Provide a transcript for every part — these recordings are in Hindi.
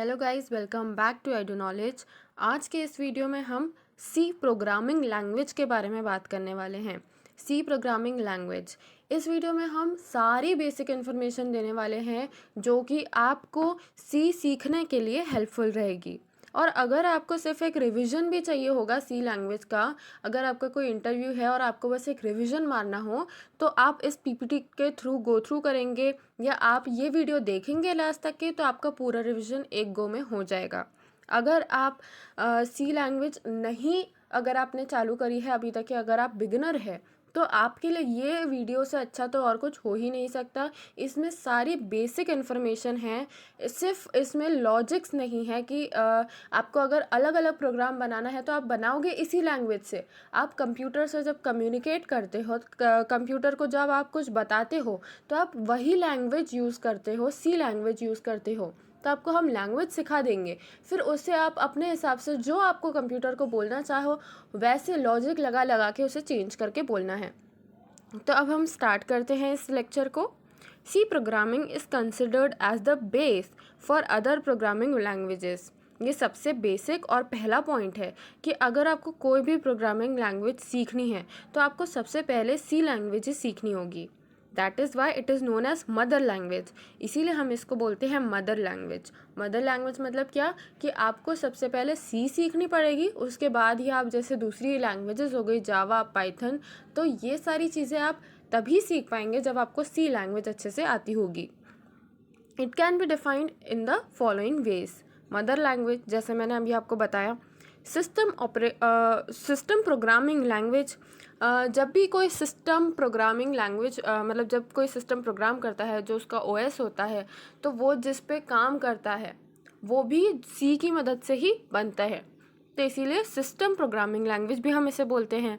Hello guys, welcome back to Edu Knowledge. आज के इस वीडियो में हम सी प्रोग्रामिंग लैंग्वेज के बारे में बात करने वाले हैं। सी प्रोग्रामिंग लैंग्वेज, इस वीडियो में हम सारी बेसिक इन्फॉर्मेशन देने वाले हैं जो कि आपको सी सीखने के लिए हेल्पफुल रहेगी। और अगर आपको सिर्फ एक रिवीजन भी चाहिए होगा सी लैंग्वेज का, अगर आपका कोई इंटरव्यू है और आपको बस एक रिवीजन मारना हो, तो आप इस पीपीटी के थ्रू गो थ्रू करेंगे या आप ये वीडियो देखेंगे लास्ट तक के, तो आपका पूरा रिवीजन एक गो में हो जाएगा। अगर आप सी लैंग्वेज नहीं, अगर आपने चालू करी है अभी तक के, अगर आप बिगिनर है, तो आपके लिए ये वीडियो से अच्छा तो और कुछ हो ही नहीं सकता। इसमें सारी बेसिक इन्फॉर्मेशन है, सिर्फ इसमें लॉजिक्स नहीं है कि आपको अगर अलग अलग प्रोग्राम बनाना है तो आप बनाओगे इसी लैंग्वेज से। आप कंप्यूटर से जब कम्युनिकेट करते हो, कंप्यूटर को जब आप कुछ बताते हो, तो आप वही लैंग्वेज यूज़ करते हो, सी लैंग्वेज यूज़ करते हो। तो आपको हम लैंग्वेज सिखा देंगे, फिर उससे आप अपने हिसाब से जो आपको कंप्यूटर को बोलना चाहो वैसे लॉजिक लगा लगा के उसे चेंज करके बोलना है। तो अब हम स्टार्ट करते हैं इस लेक्चर को। C programming is considered as the base for other programming languages. ये सबसे बेसिक और पहला पॉइंट है कि अगर आपको कोई भी प्रोग्रामिंग लैंग्वेज सीखनी है तो आपको सबसे पहले सी लैंग्वेज ही सीखनी होगी। That is why it is known as mother language. इसीलिए हम इसको बोलते हैं मदर लैंग्वेज। मदर लैंग्वेज मतलब क्या कि आपको सबसे पहले सी सीखनी पड़ेगी, उसके बाद ही आप जैसे दूसरी लैंग्वेजेस हो गई जावा, पाइथन, तो ये सारी चीज़ें आप तभी सीख पाएंगे जब आपको सी लैंग्वेज अच्छे से आती होगी। It can be defined in the following veg. Mother language, जैसे मैंने अभी आपको बताया, सिस्टम प्रोग्रामिंग लैंग्वेज। जब भी कोई सिस्टम प्रोग्रामिंग लैंग्वेज मतलब जब कोई सिस्टम प्रोग्राम करता है, जो उसका ओएस होता है, तो वो जिस पे काम करता है वो भी सी की मदद से ही बनता है, तो इसीलिए सिस्टम प्रोग्रामिंग लैंग्वेज भी हम इसे बोलते हैं।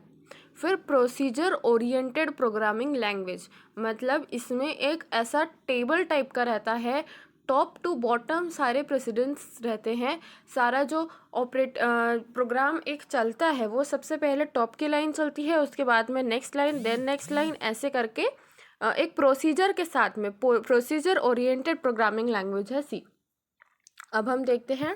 फिर प्रोसीजर ओरिएंटेड प्रोग्रामिंग लैंग्वेज, मतलब इसमें एक ऐसा टेबल टाइप का रहता है, टॉप टू बॉटम सारे प्रेसिडेंट्स रहते हैं। सारा जो प्रोग्राम एक चलता है वो सबसे पहले टॉप की लाइन चलती है, उसके बाद में next line, then next line, ऐसे करके एक प्रोसीजर के साथ में प्रोसीजर ओरिएंटेड प्रोग्रामिंग लैंग्वेज है सी। अब हम देखते हैं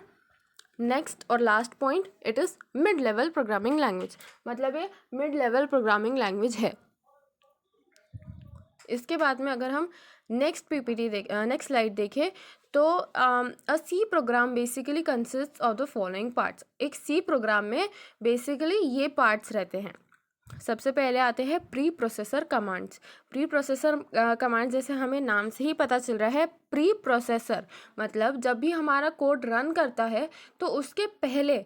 नेक्स्ट और last point, it is mid level programming language, मतलब ये मिड लेवल प्रोग्रामिंग लैंग्वेज है। इसके बाद में अगर हम नेक्स्ट स्लाइड देखें तो a C program basically consist of the following parts. एक सी प्रोग्राम में बेसिकली ये पार्ट्स रहते हैं। सबसे पहले आते हैं preprocessor commands. Preprocessor command, जैसे हमें नाम से ही पता चल रहा है, प्री प्रोसेसर मतलब जब भी हमारा कोड रन करता है तो उसके पहले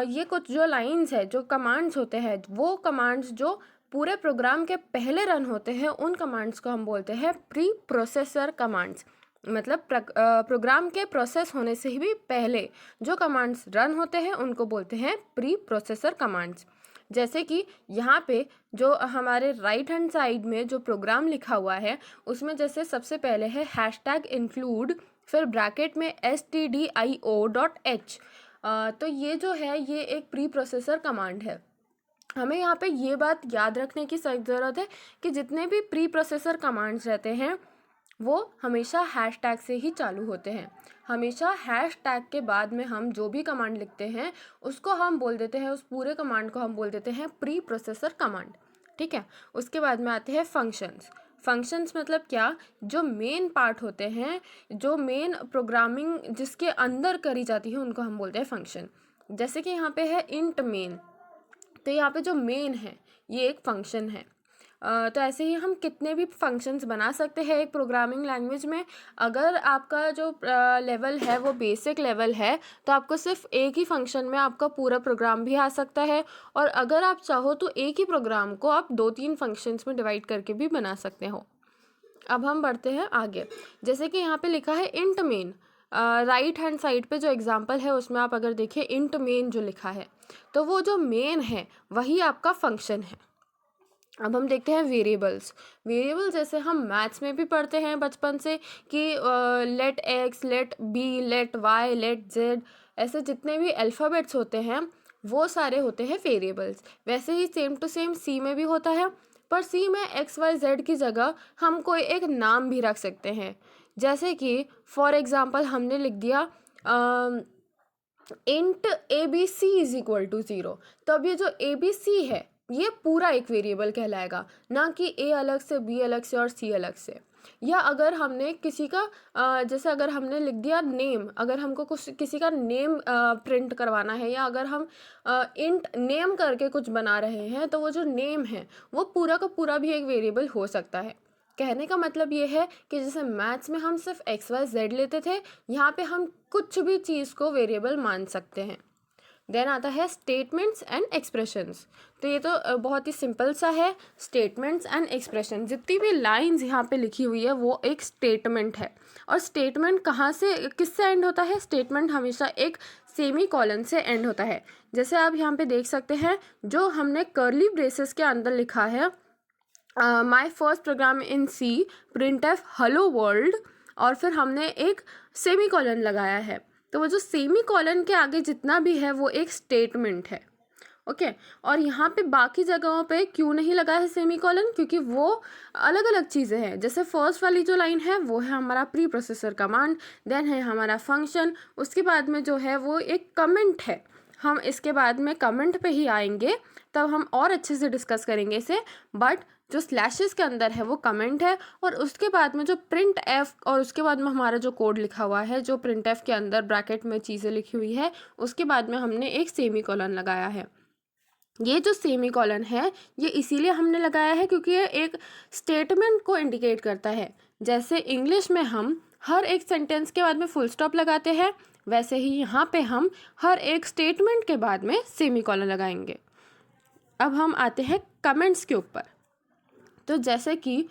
ये कुछ जो लाइंस है, जो कमांड्स होते हैं, वो कमांड्स जो पूरे प्रोग्राम के पहले रन होते हैं, उन कमांड्स को हम बोलते हैं प्री प्रोसेसर कमांड्स। मतलब प्रोग्राम के प्रोसेस होने से ही भी पहले जो कमांड्स रन होते हैं उनको बोलते हैं प्री प्रोसेसर कमांड्स। जैसे कि यहाँ पे जो हमारे राइट हैंड साइड में जो प्रोग्राम लिखा हुआ है, उसमें जैसे सबसे पहले है हैशटैग इंक्लूड, फिर ब्रैकेट में stdio.h। तो ये जो है ये एक प्री प्रोसेसर कमांड है। हमें यहाँ पे ये बात याद रखने की सख्त ज़रूरत है कि जितने भी प्री प्रोसेसर कमांड्स रहते हैं वो हमेशा हैशटैग से ही चालू होते हैं। हमेशा हैशटैग के बाद में हम जो भी कमांड लिखते हैं उसको हम बोल देते हैं, उस पूरे कमांड को हम बोल देते हैं प्री प्रोसेसर कमांड। ठीक है, उसके बाद में आते हैं फंक्शंस। फंक्शंस मतलब क्या, जो मेन पार्ट होते हैं, जो मेन प्रोग्रामिंग जिसके अंदर करी जाती है, उनको हम बोलते हैं फंक्शन। जैसे कि यहाँ पे है इंट मेन, तो यहाँ पे जो मेन है ये एक फंक्शन है। तो ऐसे ही हम कितने भी फंक्शंस बना सकते हैं एक प्रोग्रामिंग लैंग्वेज में। अगर आपका जो लेवल है वो बेसिक लेवल है तो आपको सिर्फ एक ही फंक्शन में आपका पूरा प्रोग्राम भी आ सकता है, और अगर आप चाहो तो एक ही प्रोग्राम को आप 2-3 फंक्शंस में डिवाइड करके भी बना सकते हो। अब हम बढ़ते हैं आगे। जैसे कि यहाँ पे लिखा है int main, right hand side पे जो एग्जांपल है उसमें आप अगर देखिए इंट मेन जो लिखा है, तो वो जो मेन है वही आपका फंक्शन है। अब हम देखते हैं वेरिएबल्स। वेरिएबल जैसे हम मैथ्स में भी पढ़ते हैं बचपन से कि let x, let b, let y, let z, ऐसे जितने भी अल्फ़ाबेट्स होते हैं वो सारे होते हैं वेरिएबल्स। वैसे ही सेम टू सेम सी में भी होता है, पर सी में एक्स वाई जेड की जगह हम कोई एक नाम भी रख सकते हैं। जैसे कि फॉर एग्ज़ाम्पल हमने लिख दिया int a b c is equal to 0, तो अब ये जो ए बी सी है ये पूरा एक वेरिएबल कहलाएगा, ना कि ए अलग से, बी अलग से और सी अलग से। या अगर हमने किसी का जैसे अगर हमने लिख दिया नेम, अगर हमको कुछ किसी का नेम प्रिंट करवाना है, या अगर हम इंट नेम करके कुछ बना रहे हैं, तो वो जो नेम है वो पूरा का पूरा भी एक वेरिएबल हो सकता है। कहने का मतलब ये है कि जैसे मैथ्स में हम सिर्फ एक्स वाई जेड लेते थे, यहाँ पे हम कुछ भी चीज़ को वेरिएबल मान सकते हैं। देन आता है स्टेटमेंट्स एंड एक्सप्रेशंस। तो ये तो बहुत ही सिंपल सा है, स्टेटमेंट्स एंड एक्सप्रेशन। जितनी भी लाइंस यहाँ पे लिखी हुई है वो एक स्टेटमेंट है। और स्टेटमेंट कहाँ से, किससे एंड होता है? स्टेटमेंट हमेशा एक सेमी कॉलन से एंड होता है। जैसे आप यहाँ पे देख सकते हैं, जो हमने कर्ली ब्रेसेस के अंदर लिखा है, my first program in C printf hello world, और फिर हमने एक सेमी कॉलन लगाया है, तो वो जो सेमी कॉलन के आगे जितना भी है वो एक स्टेटमेंट है। ओके और यहाँ पे बाकी जगहों पे क्यों नहीं लगा है सेमी कॉलन? क्योंकि वो अलग अलग चीज़ें हैं। जैसे फर्स्ट वाली जो लाइन है वो है हमारा प्री प्रोसेसर कमांड, देन है हमारा फंक्शन, उसके बाद में जो है वो एक कमेंट है। हम इसके बाद में कमेंट पे ही आएंगे, तब हम और अच्छे से डिस्कस करेंगे इसे। बट जो स्लैशेस के अंदर है वो कमेंट है, और उसके बाद में जो प्रिंट एफ, और उसके बाद में हमारा जो कोड लिखा हुआ है, जो प्रिंट एफ के अंदर ब्रैकेट में चीज़ें लिखी हुई है, उसके बाद में हमने एक सेमी कॉलन लगाया है। ये जो सेमी कॉलन है ये इसीलिए हमने लगाया है क्योंकि ये एक स्टेटमेंट को इंडिकेट करता है। जैसे इंग्लिश में हम हर एक सेंटेंस के बाद में फुल स्टॉप लगाते हैं, वैसे ही यहाँ पे हम हर एक स्टेटमेंट के बाद में सेमी कॉलन लगाएंगे। अब हम आते हैं कमेंट्स के ऊपर। तो जैसे कि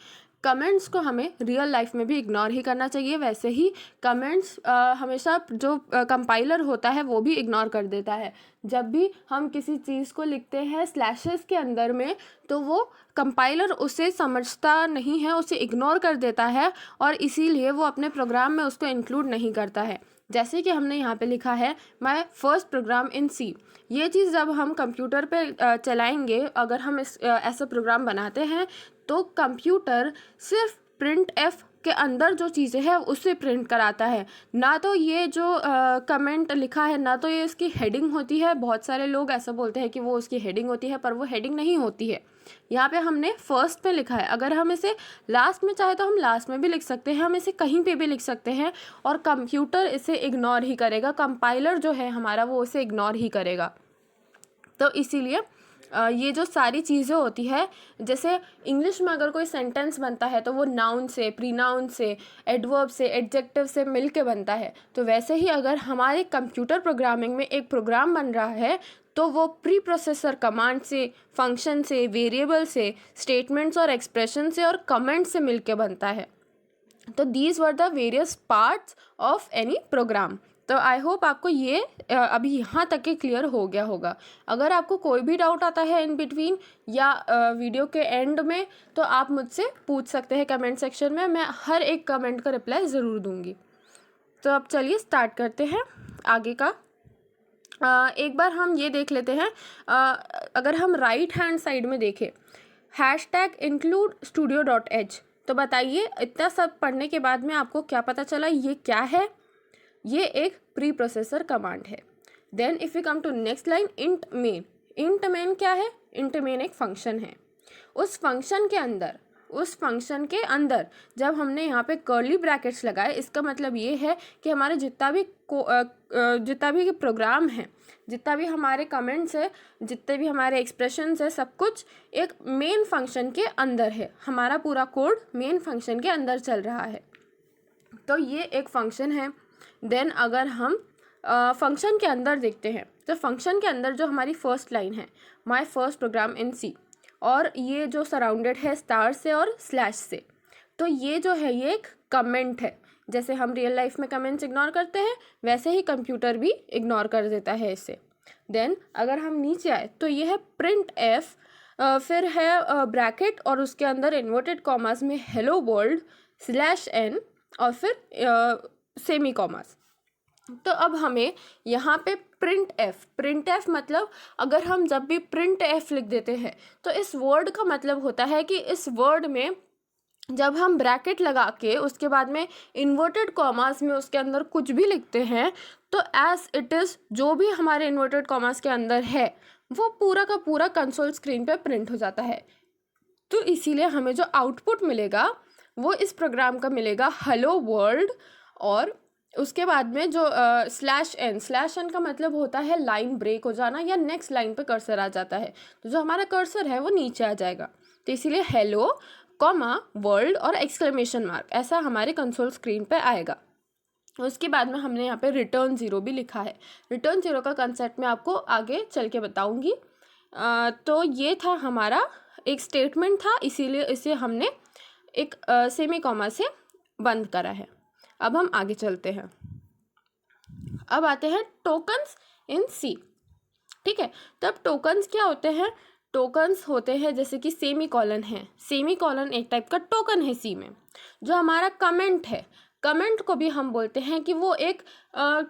कमेंट्स को हमें रियल लाइफ में भी इग्नोर ही करना चाहिए, वैसे ही कमेंट्स हमेशा जो कंपाइलर होता है वो भी इग्नोर कर देता है। जब भी हम किसी चीज़ को लिखते हैं स्लैशेस के अंदर में, तो वो कंपाइलर उसे समझता नहीं है, उसे इग्नोर कर देता है, और इसीलिए वो अपने प्रोग्राम में उसको इंक्लूड नहीं करता है। जैसे कि हमने यहाँ पे लिखा है माय फर्स्ट प्रोग्राम इन सी, ये चीज़ जब हम कंप्यूटर पे चलाएंगे, अगर हम ऐसा प्रोग्राम बनाते हैं, तो कंप्यूटर सिर्फ प्रिंट एफ के अंदर जो चीज़ें हैं उसे प्रिंट कराता है, ना तो ये जो कमेंट लिखा है, ना तो ये इसकी हेडिंग होती है। बहुत सारे लोग ऐसा बोलते हैं कि वो उसकी हेडिंग होती है, पर वो हेडिंग नहीं होती है। यहाँ पे हमने फर्स्ट में लिखा है, अगर हम इसे लास्ट में चाहे तो हम लास्ट में भी लिख सकते हैं, हम इसे कहीं पे भी लिख सकते हैं, और कंप्यूटर इसे इग्नोर ही करेगा, कंपाइलर जो है हमारा वो इसे इग्नोर ही करेगा। तो इसीलिए ये जो सारी चीज़ें होती है, जैसे इंग्लिश में अगर कोई सेंटेंस बनता है तो वो नाउन से, प्रीनाउन से, एडवर्ब से, एडजेक्टिव से मिल के बनता है, तो वैसे ही अगर हमारे कंप्यूटर प्रोग्रामिंग में एक प्रोग्राम बन रहा है, तो वो प्री प्रोसेसर कमांड से, फंक्शन से, वेरिएबल से, स्टेटमेंट्स और एक्सप्रेशन से और कमेंट से मिल के बनता है। तो these were the various parts of any program. तो आई होप आपको ये अभी यहाँ तक के क्लियर हो गया होगा। अगर आपको कोई भी डाउट आता है इन बिटवीन या वीडियो के एंड में, तो आप मुझसे पूछ सकते हैं कमेंट सेक्शन में, मैं हर एक कमेंट का रिप्लाई ज़रूर दूंगी। तो अब चलिए स्टार्ट करते हैं आगे का। एक बार हम ये देख लेते हैं, अगर हम राइट हैंड साइड में देखें #include_studio.h, तो बताइए इतना सब पढ़ने के बाद में आपको क्या पता चला, ये क्या है? ये एक प्री प्रोसेसर कमांड है। Then if you come to next line, int main. Int main क्या है? इंट मेन एक फंक्शन है। उस फंक्शन के अंदर जब हमने यहाँ पे कर्ली ब्रैकेट्स लगाए, इसका मतलब ये है कि हमारे जितना भी प्रोग्राम है, जितना भी हमारे कमेंट्स है, जितने भी हमारे एक्सप्रेशंस है, सब कुछ एक मेन फंक्शन के अंदर है। हमारा पूरा कोड मेन फंक्शन के अंदर चल रहा है, तो ये एक फंक्शन है। देन अगर हम फंक्शन के अंदर देखते हैं, तो फंक्शन के अंदर जो हमारी फर्स्ट लाइन है, माय फर्स्ट प्रोग्राम इन सी, और ये जो सराउंडेड है स्टार से और स्लैश से, तो ये जो है ये एक कमेंट है। जैसे हम रियल लाइफ में कमेंट्स इग्नोर करते हैं, वैसे ही कंप्यूटर भी इग्नोर कर देता है इसे। देन अगर हम नीचे आए, तो ये है प्रिंट एफ, फिर है ब्रैकेट और उसके अंदर इन्वर्टेड कॉमास में हेलो वर्ल्ड /n और फिर सेमी कॉमास। तो अब हमें यहाँ पे प्रिंट एफ मतलब अगर हम जब भी प्रिंट एफ लिख देते हैं, तो इस वर्ड का मतलब होता है कि इस वर्ड में जब हम ब्रैकेट लगा के उसके बाद में इन्वर्टेड कॉमास में उसके अंदर कुछ भी लिखते हैं तो एज इट इज़ जो भी हमारे इन्वर्टेड कॉमास के अंदर है वो पूरा का पूरा कंसोल स्क्रीन पे प्रिंट हो जाता है। तो इसीलिए हमें जो आउटपुट मिलेगा वो इस प्रोग्राम का मिलेगा हेलो वर्ल्ड, और उसके बाद में जो स्लैश एन का मतलब होता है लाइन ब्रेक हो जाना या नेक्स्ट लाइन पे कर्सर आ जाता है, तो जो हमारा कर्सर है वो नीचे आ जाएगा। तो इसीलिए हेलो कॉमा वर्ल्ड और एक्सक्लेमेशन मार्क ऐसा हमारे कंसोल स्क्रीन पे आएगा। उसके बाद में हमने यहाँ पे रिटर्न ज़ीरो भी लिखा है। रिटर्न ज़ीरो का कंसेप्ट मैं आपको आगे चल के बताऊँगी। तो ये था हमारा एक स्टेटमेंट था, इसीलिए इसे हमने एक सेमी कॉमा से बंद करा है। अब हम आगे चलते हैं। अब आते हैं टोकन्स इन सी। ठीक है, तब टोकन्स क्या होते हैं? टोकन्स होते हैं जैसे कि सेमी कॉलन है। सेमी कॉलन एक टाइप का टोकन है सी में। जो हमारा कमेंट है, कमेंट को भी हम बोलते हैं कि वो एक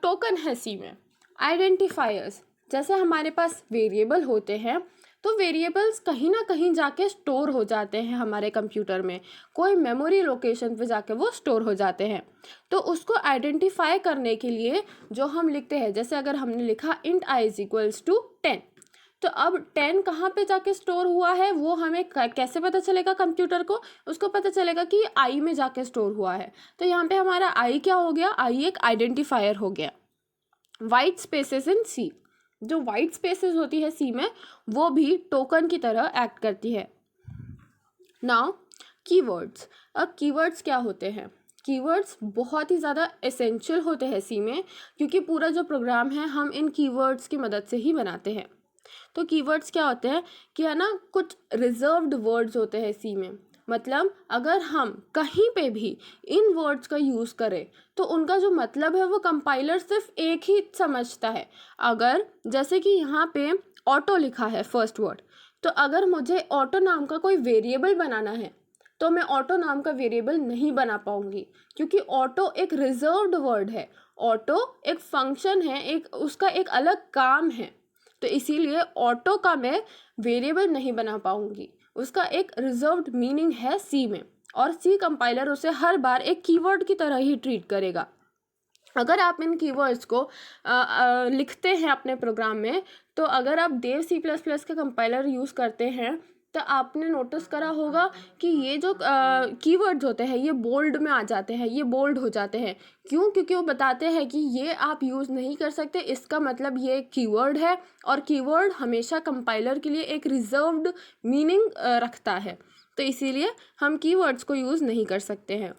टोकन है सी में। आइडेंटिफायर्स, जैसे हमारे पास वेरिएबल होते हैं तो वेरिएबल्स कहीं ना कहीं जाके स्टोर हो जाते हैं हमारे कंप्यूटर में, कोई मेमोरी लोकेशन पे जाके वो स्टोर हो जाते हैं। तो उसको आइडेंटिफाई करने के लिए जो हम लिखते हैं, जैसे अगर हमने लिखा int i is equals to 10, तो अब 10 कहाँ पे जाके स्टोर हुआ है वो हमें कैसे पता चलेगा कंप्यूटर को? उसको पता चलेगा कि आई में जाके स्टोर हुआ है। तो यहाँ पे हमारा आई क्या हो गया? आई एक आइडेंटिफायर हो गया। वाइट स्पेसेस इन सी, जो वाइट स्पेसेस होती है सी में वो भी टोकन की तरह एक्ट करती है। Now keywords. अब कीवर्ड्स क्या होते हैं? कीवर्ड्स बहुत ही ज़्यादा एसेंशियल होते हैं सी में, क्योंकि पूरा जो प्रोग्राम है हम इन कीवर्ड्स की मदद से ही बनाते हैं। तो कीवर्ड्स क्या होते हैं कि है ना, कुछ रिजर्व्ड वर्ड्स होते हैं सी में। मतलब अगर हम कहीं पे भी इन वर्ड्स का यूज़ करें तो उनका जो मतलब है वो कंपाइलर सिर्फ एक ही समझता है। अगर जैसे कि यहाँ पे ऑटो लिखा है फर्स्ट वर्ड, तो अगर मुझे ऑटो नाम का कोई वेरिएबल बनाना है तो मैं ऑटो नाम का वेरिएबल नहीं बना पाऊंगी, क्योंकि ऑटो एक रिजर्व्ड वर्ड है। ऑटो एक फंक्शन है, एक उसका एक अलग काम है। तो इसीलिए ऑटो का मैं वेरिएबल नहीं बना पाऊंगी, उसका एक रिजर्व्ड मीनिंग है सी में, और सी कंपाइलर उसे हर बार एक कीवर्ड की तरह ही ट्रीट करेगा। अगर आप इन कीवर्ड्स को लिखते हैं अपने प्रोग्राम में, तो अगर आप देव C++ का कंपाइलर यूज़ करते हैं तो आपने नोटिस करा होगा कि ये जो कीवर्ड्स होते हैं ये बोल्ड में आ जाते हैं, ये बोल्ड हो जाते हैं। क्यों? क्योंकि वो बताते हैं कि ये आप यूज़ नहीं कर सकते, इसका मतलब ये कीवर्ड है, और कीवर्ड हमेशा कंपाइलर के लिए एक रिजर्व्ड मीनिंग रखता है। तो इसीलिए हम कीवर्ड्स को यूज़ नहीं कर सकते हैं।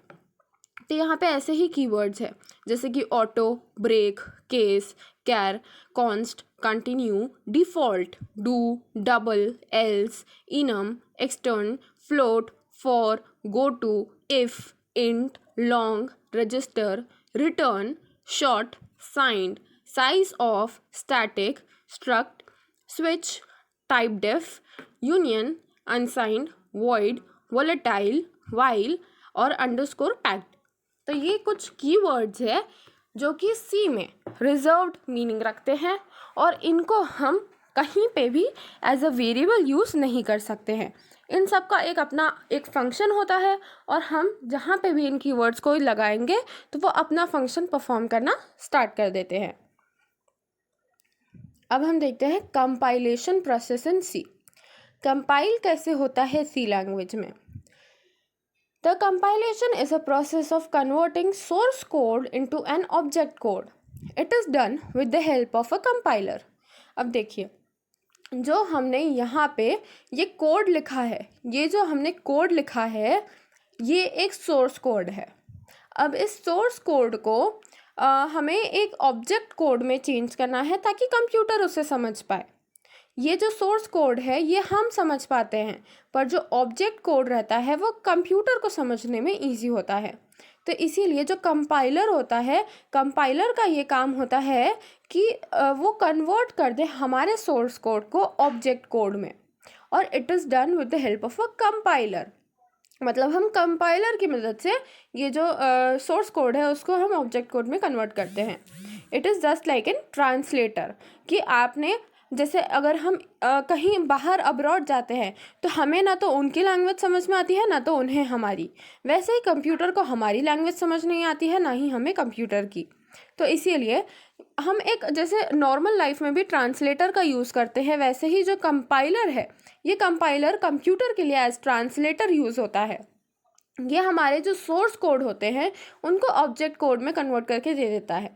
तो यहाँ पे ऐसे ही कीवर्ड्स है जैसे कि auto, break, case, char, const, continue, default, do, double, else, enum, extern, float, for, goto, if, int, long, register, return, short, signed, sizeof, static, struct, switch, typedef, union, unsigned, void, volatile, while और अंडरस्कोर पैक्ड। तो ये कुछ कीवर्ड्स है जो कि सी में रिजर्व्ड मीनिंग रखते हैं, और इनको हम कहीं पे भी एज अ वेरिएबल यूज़ नहीं कर सकते हैं। इन सब का एक अपना एक फंक्शन होता है, और हम जहाँ पे भी इन कीवर्ड्स को लगाएंगे तो वो अपना फंक्शन परफॉर्म करना स्टार्ट कर देते हैं। अब हम देखते हैं compilation process in C. Compile कैसे होता है सी लैंग्वेज में? The compilation is a process of converting source code into an object code. It is done with the help of a compiler. अब देखिए, जो हमने यहाँ पे ये कोड लिखा है, ये जो हमने कोड लिखा है ये एक सोर्स कोड है। अब इस सोर्स कोड को हमें एक ऑब्जेक्ट कोड में चेंज करना है ताकि कंप्यूटर उसे समझ पाए। ये जो सोर्स कोड है ये हम समझ पाते हैं, पर जो ऑब्जेक्ट कोड रहता है वो कंप्यूटर को समझने में इजी होता है। तो इसीलिए जो कंपाइलर होता है, कंपाइलर का ये काम होता है कि वो कन्वर्ट कर दे हमारे सोर्स कोड को ऑब्जेक्ट कोड में, और it is done with the help of a compiler. मतलब हम कंपाइलर की मदद से ये जो सोर्स कोड है उसको हम ऑब्जेक्ट कोड में कन्वर्ट करते हैं। It is just like an translator, कि आपने जैसे अगर हम कहीं बाहर अब्रॉड जाते हैं तो हमें ना तो उनकी लैंग्वेज समझ में आती है ना तो उन्हें हमारी, वैसे ही कंप्यूटर को हमारी लैंग्वेज समझ नहीं आती है ना ही हमें कंप्यूटर की। तो इसीलिए हम एक जैसे नॉर्मल लाइफ में भी ट्रांसलेटर का यूज़ करते हैं, वैसे ही जो कंपाइलर है, ये कंपाइलर कंप्यूटर के लिए एज ट्रांसलेटर यूज़ होता है। ये हमारे जो सोर्स कोड होते हैं उनको ऑब्जेक्ट कोड में कन्वर्ट करके दे देता है,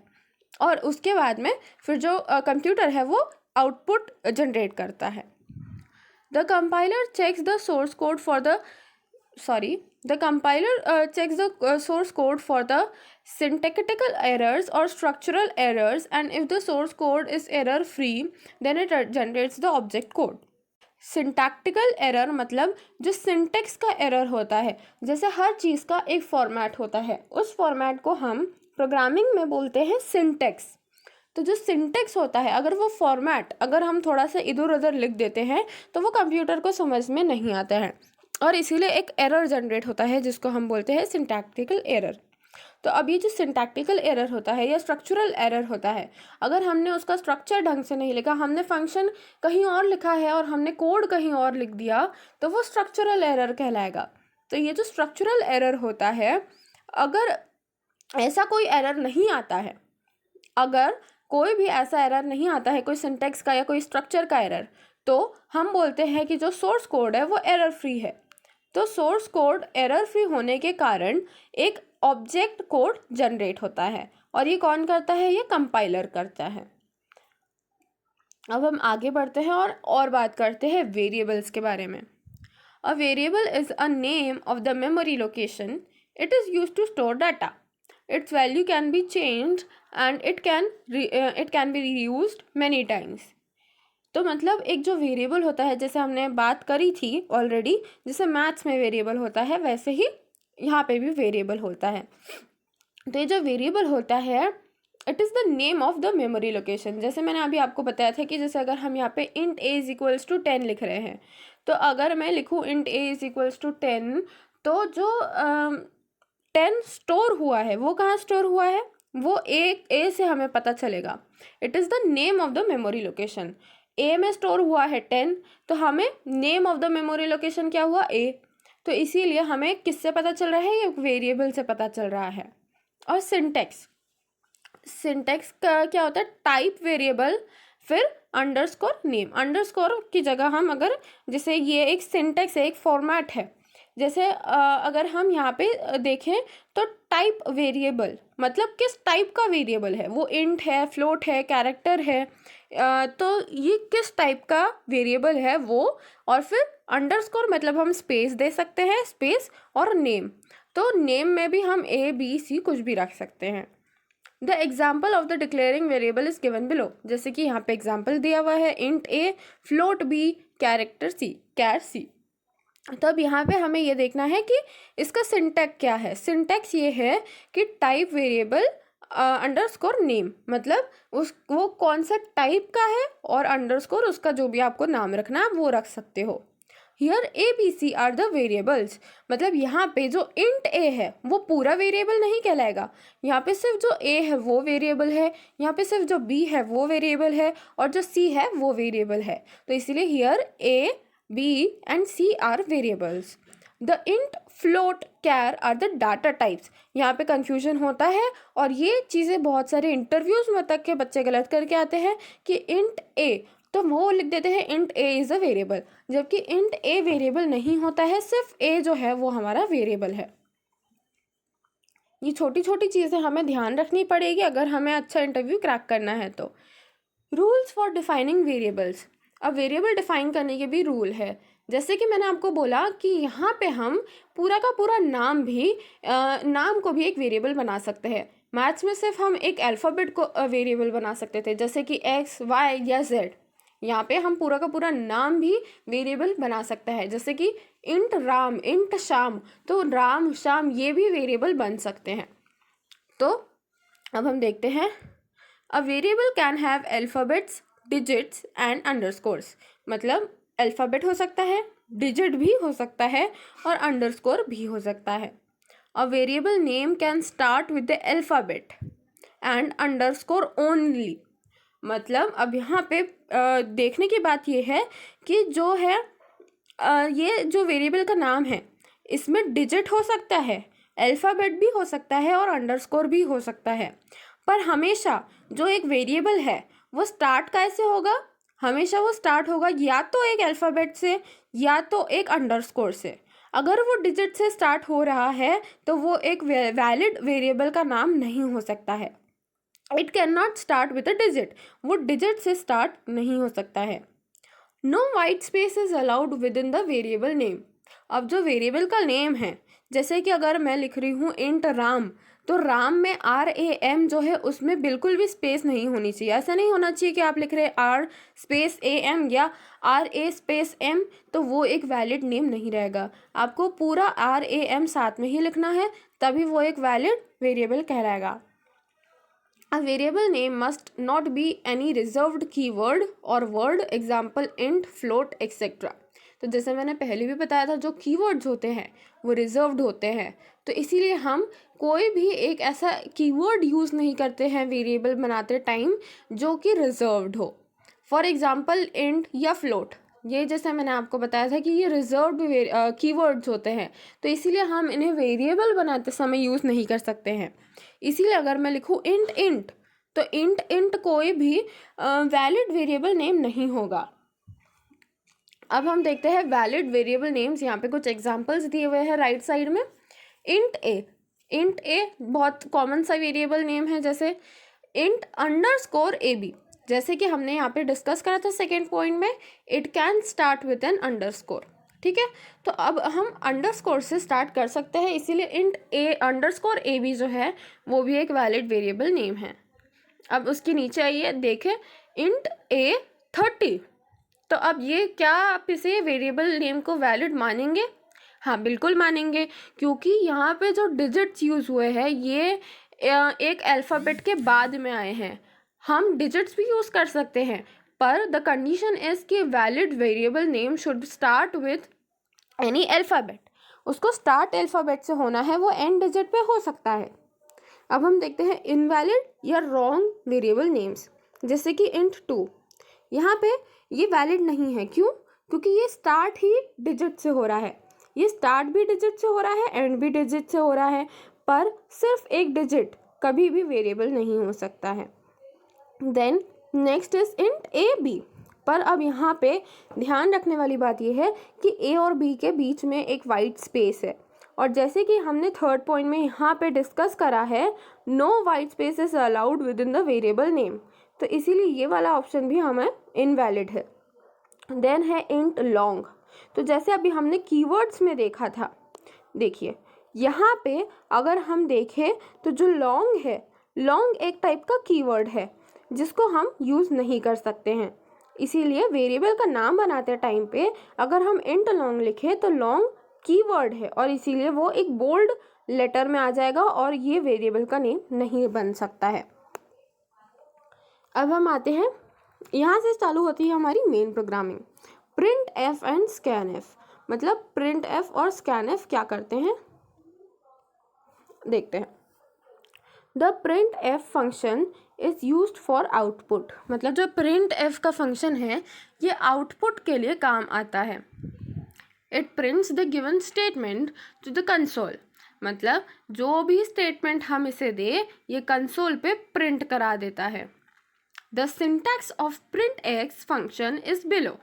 और उसके बाद में फिर जो कंप्यूटर है वो आउटपुट जनरेट करता है। The compiler checks the source code for the the compiler checks the source code for the syntactical errors or structural errors, and if the source code is error free then it generates the object code. Syntactical error मतलब जो सिंटेक्स का एरर होता है, जैसे हर चीज़ का एक फॉर्मेट होता है, उस फॉर्मेट को हम प्रोग्रामिंग में बोलते हैं सिंटेक्स। तो जो सिंटेक्स होता है, अगर वो फॉर्मेट अगर हम थोड़ा सा इधर उधर लिख देते हैं तो वो कंप्यूटर को समझ में नहीं आता है, और इसीलिए एक एरर जनरेट होता है जिसको हम बोलते हैं सिंटैक्टिकल एरर। तो अब ये जो सिंटैक्टिकल एरर होता है या स्ट्रक्चरल एरर होता है, अगर हमने उसका स्ट्रक्चर ढंग से नहीं लिखा, हमने फंक्शन कहीं और लिखा है और हमने कोड कहीं और लिख दिया, तो वो स्ट्रक्चरल एरर कहलाएगा। तो ये जो स्ट्रक्चरल एरर होता है, अगर ऐसा कोई एरर नहीं आता है, अगर कोई भी ऐसा एरर नहीं आता है, कोई सिंटेक्स का या कोई स्ट्रक्चर का एरर, तो हम बोलते हैं कि जो सोर्स कोड है वो एरर फ्री है। तो सोर्स कोड एरर फ्री होने के कारण एक ऑब्जेक्ट कोड जनरेट होता है, और ये कौन करता है? ये कंपाइलर करता है। अब हम आगे बढ़ते हैं और बात करते हैं वेरिएबल्स के बारे में। A variable is a name of the memory location. It is used to store data. It's value can be changed and it can be reused many times. तो मतलब एक जो वेरिएबल होता है, जैसे हमने बात करी थी ऑलरेडी, जैसे मैथ्स में वेरिएबल होता है वैसे ही यहाँ पे भी वेरिएबल होता है। तो ये जो वेरिएबल होता है, it is the name of the memory location. जैसे मैंने अभी आपको बताया था कि जैसे अगर हम यहाँ पे int a is equals to 10 लिख रहे हैं, तो अगर मैं लिखूँ int a is equals to 10, तो जो 10 स्टोर हुआ है वो कहाँ स्टोर हुआ है? वो ए से हमें पता चलेगा। It is the name of the memory location. A में स्टोर हुआ है 10, तो हमें name of the memory location क्या हुआ? ए। तो इसीलिए हमें किससे पता चल रहा है? ये वेरिएबल से पता चल रहा है। और सिंटेक्स का क्या होता है? टाइप वेरिएबल, फिर अंडरस्कोर नेम। अंडरस्कोर की जगह हम अगर, जैसे ये एक सिंटेक्स है, एक फॉर्मेट है, जैसे अगर हम यहाँ पे देखें तो टाइप वेरिएबल मतलब किस टाइप का वेरिएबल है, वो इंट है, फ्लोट है, कैरेक्टर है, तो ये किस टाइप का वेरिएबल है वो। और फिर अंडरस्कोर मतलब हम स्पेस दे सकते हैं, स्पेस और नेम। तो नेम में भी हम ए बी सी कुछ भी रख सकते हैं। The example of the declaring variable is given below. जैसे कि यहाँ पे एग्जाम्पल दिया हुआ है, इंट ए, फ्लोट बी, कैरेक्टर सी, कैर सी। तब यहाँ पे हमें ये देखना है कि इसका सिंटैक्स क्या है। सिंटैक्स ये है कि टाइप वेरिएबल अंडरस्कोर नेम, मतलब वो कौन सा टाइप का है, और अंडरस्कोर उसका जो भी आपको नाम रखना है वो रख सकते हो। Here a b c are the variables, मतलब यहाँ पे जो इंट ए है वो पूरा वेरिएबल नहीं कहलाएगा। यहाँ पे सिर्फ जो ए है वो वेरिएबल है, यहाँ पे सिर्फ जो बी है वो वेरिएबल है, और जो सी है वो वेरिएबल है। तो इसीलिए here a b and c are variables. The int, float, char are the data types. यहाँ पे कंफ्यूजन होता है, और ये चीज़ें बहुत सारे इंटरव्यूज में तक के बच्चे गलत करके आते हैं कि इंट ए, तो वो लिख देते हैं int A is a variable, जबकि इंट ए वेरिएबल नहीं होता है, सिर्फ ए जो है वो हमारा वेरिएबल है। ये छोटी छोटी चीज़ें हमें ध्यान रखनी पड़ेगी अगर हमें अच्छा इंटरव्यू क्रैक करना है तो। Rules for defining variables. अब वेरिएबल डिफाइन करने के भी रूल है। जैसे कि मैंने आपको बोला कि यहाँ पे हम पूरा का पूरा नाम को भी एक वेरिएबल बना सकते हैं। मैथ्स में सिर्फ हम एक अल्फ़ाबेट को वेरिएबल बना सकते थे, जैसे कि एक्स, वाई या जेड। यहाँ पे हम पूरा का पूरा नाम भी वेरिएबल बना सकते हैं, जैसे कि इंट राम, इंट श्याम, तो राम, श्याम ये भी वेरिएबल बन सकते हैं। तो अब हम देखते हैं, a variable can have alphabets, digits and underscores. मतलब अल्फ़ाबेट हो सकता है, डिजिट भी हो सकता है, और अंडरस्कोर भी हो सकता है। A variable name can start with the alphabet and underscore only. मतलब अब यहाँ पे देखने की बात ये है कि जो है ये जो वेरिएबल का नाम है इसमें डिजिट हो सकता है, अल्फ़ाबेट भी हो सकता है और अंडरस्कोर भी हो सकता है, पर हमेशा जो एक वेरिएबल है वो स्टार्ट कैसे होगा? हमेशा वो स्टार्ट होगा या तो एक अल्फ़ाबेट से या तो एक अंडरस्कोर से। अगर वो डिजिट से स्टार्ट हो रहा है तो वो एक वैलिड वेरिएबल का नाम नहीं हो सकता है। It can not start with a digit, वो डिजिट से स्टार्ट नहीं हो सकता है। No white space is allowed within the variable name. अब जो वेरिएबल का नेम है, जैसे कि अगर मैं लिख रही हूँ इंट राम, तो राम में RAM जो है उसमें बिल्कुल भी स्पेस नहीं होनी चाहिए। ऐसा नहीं होना चाहिए कि आप लिख रहे R स्पेस AM या RA स्पेस M, तो वो एक वैलिड नेम नहीं रहेगा। आपको पूरा RAM साथ में ही लिखना है, तभी वो एक वैलिड वेरिएबल कहलाएगा। A variable name must not be any reserved keyword or word, example int, float, etc. तो जैसे मैंने पहले भी बताया था, जो कीवर्ड्स होते हैं वो रिजर्व्ड होते हैं, तो इसीलिए हम कोई भी एक ऐसा कीवर्ड यूज़ नहीं करते हैं वेरिएबल बनाते टाइम जो कि रिजर्व्ड हो। फॉर एग्जांपल इंट या फ्लोट, ये जैसे मैंने आपको बताया था कि ये रिजर्व्ड कीवर्ड्स होते हैं, तो इसीलिए हम इन्हें वेरिएबल बनाते समय यूज़ नहीं कर सकते हैं। इसीलिए अगर मैं लिखूँ इंट, तो इंट कोई भी वैलिड वेरिएबल नेम नहीं होगा। अब हम देखते हैं वैलिड वेरिएबल नेम्स। यहाँ पे कुछ एग्जांपल्स दिए हुए हैं राइट साइड में। इंट ए बहुत कॉमन सा वेरिएबल नेम है। जैसे इंट अंडरस्कोर AB, जैसे कि हमने यहाँ पे डिस्कस करा था सेकेंड पॉइंट में, it can start with an underscore. ठीक है, तो अब हम अंडरस्कोर से स्टार्ट कर सकते हैं, इसीलिए इंट ए अंडरस्कोर AB जो है वो भी एक वैलिड वेरिएबल नेम है। अब उसके नीचे आइए, देखें इंट A 30, तो अब ये क्या आप इसे वेरिएबल नेम को वैलिड मानेंगे? हाँ, बिल्कुल मानेंगे, क्योंकि यहाँ पे जो डिजिट्स यूज़ हुए हैं ये एक अल्फ़ाबेट के बाद में आए हैं। हम डिजिट्स भी यूज़ कर सकते हैं, पर द कंडीशन इज़ कि valid variable name should start with any alphabet. उसको स्टार्ट अल्फ़ाबेट से होना है, वो एंड डिजिट पे हो सकता है। अब हम देखते हैं इनवैलिड या रॉन्ग वेरिएबल नेम्स, जैसे कि इंट 2। यहाँ पे ये वैलिड नहीं है। क्यों? क्योंकि ये स्टार्ट ही डिजिट से हो रहा है। ये स्टार्ट भी डिजिट से हो रहा है, एंड भी डिजिट से हो रहा है, पर सिर्फ एक डिजिट कभी भी वेरिएबल नहीं हो सकता है। Then next is int AB। पर अब यहाँ पे ध्यान रखने वाली बात यह है कि A और B के बीच में एक वाइट स्पेस है, और जैसे कि हमने थर्ड पॉइंट में यहाँ पे डिस्कस करा है, no white space is allowed within the variable name, तो इसीलिए ये वाला ऑप्शन भी हमें इनवैलिड है। देन है इंट लॉन्ग। तो जैसे अभी हमने कीवर्ड्स में देखा था, देखिए यहाँ पे अगर हम देखें तो जो लॉन्ग है, लॉन्ग एक टाइप का कीवर्ड है जिसको हम यूज़ नहीं कर सकते हैं। इसीलिए वेरिएबल का नाम बनाते टाइम पे अगर हम इंट लॉन्ग लिखें तो लॉन्ग कीवर्ड है, और इसीलिए वो एक बोल्ड लेटर में आ जाएगा और ये वेरिएबल का नेम नहीं बन सकता है। अब हम आते हैं, यहाँ से चालू होती है हमारी main programming. Print F and scan F, मतलब प्रिंट एफ और स्कैन एफ क्या करते हैं देखते हैं। The print F function is used for output, मतलब जो प्रिंट एफ का फंक्शन है ये आउटपुट के लिए काम आता है। It prints the given statement to the console, मतलब जो भी स्टेटमेंट हम इसे दे ये कंसोल पे प्रिंट करा देता है। The syntax of print x function is below,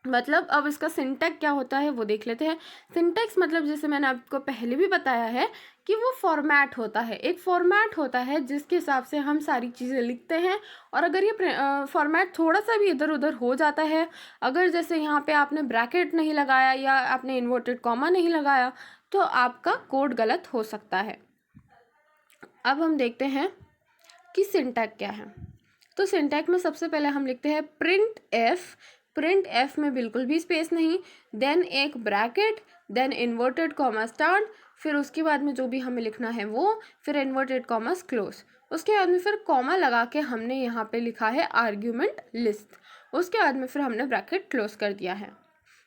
मतलब अब इसका सिंटैक्स क्या होता है वो देख लेते हैं। सिंटैक्स मतलब जैसे मैंने आपको पहले भी बताया है कि वो फॉर्मेट होता है, एक फॉर्मेट होता है जिसके हिसाब से हम सारी चीज़ें लिखते हैं, और अगर ये फॉर्मेट थोड़ा सा भी इधर उधर हो जाता है, अगर जैसे यहाँ पे आपने ब्रैकेट नहीं लगाया या आपने इन्वर्टेड कॉमा नहीं लगाया, तो आपका कोड गलत हो सकता है। अब हम देखते हैं कि सिंटैक्स क्या है। तो सिंटैक्स में सबसे पहले हम लिखते हैं प्रिंट एफ में बिल्कुल भी स्पेस नहीं, देन एक bracket, then inverted comma start, फिर उसके बाद में जो भी हमें लिखना है वो, फिर इन्वर्टेड कॉमास क्लोज, उसके बाद में फिर कॉमा लगा के हमने यहाँ पे लिखा है आर्ग्यूमेंट लिस्ट, उसके बाद में फिर हमने ब्रैकेट क्लोज कर दिया है।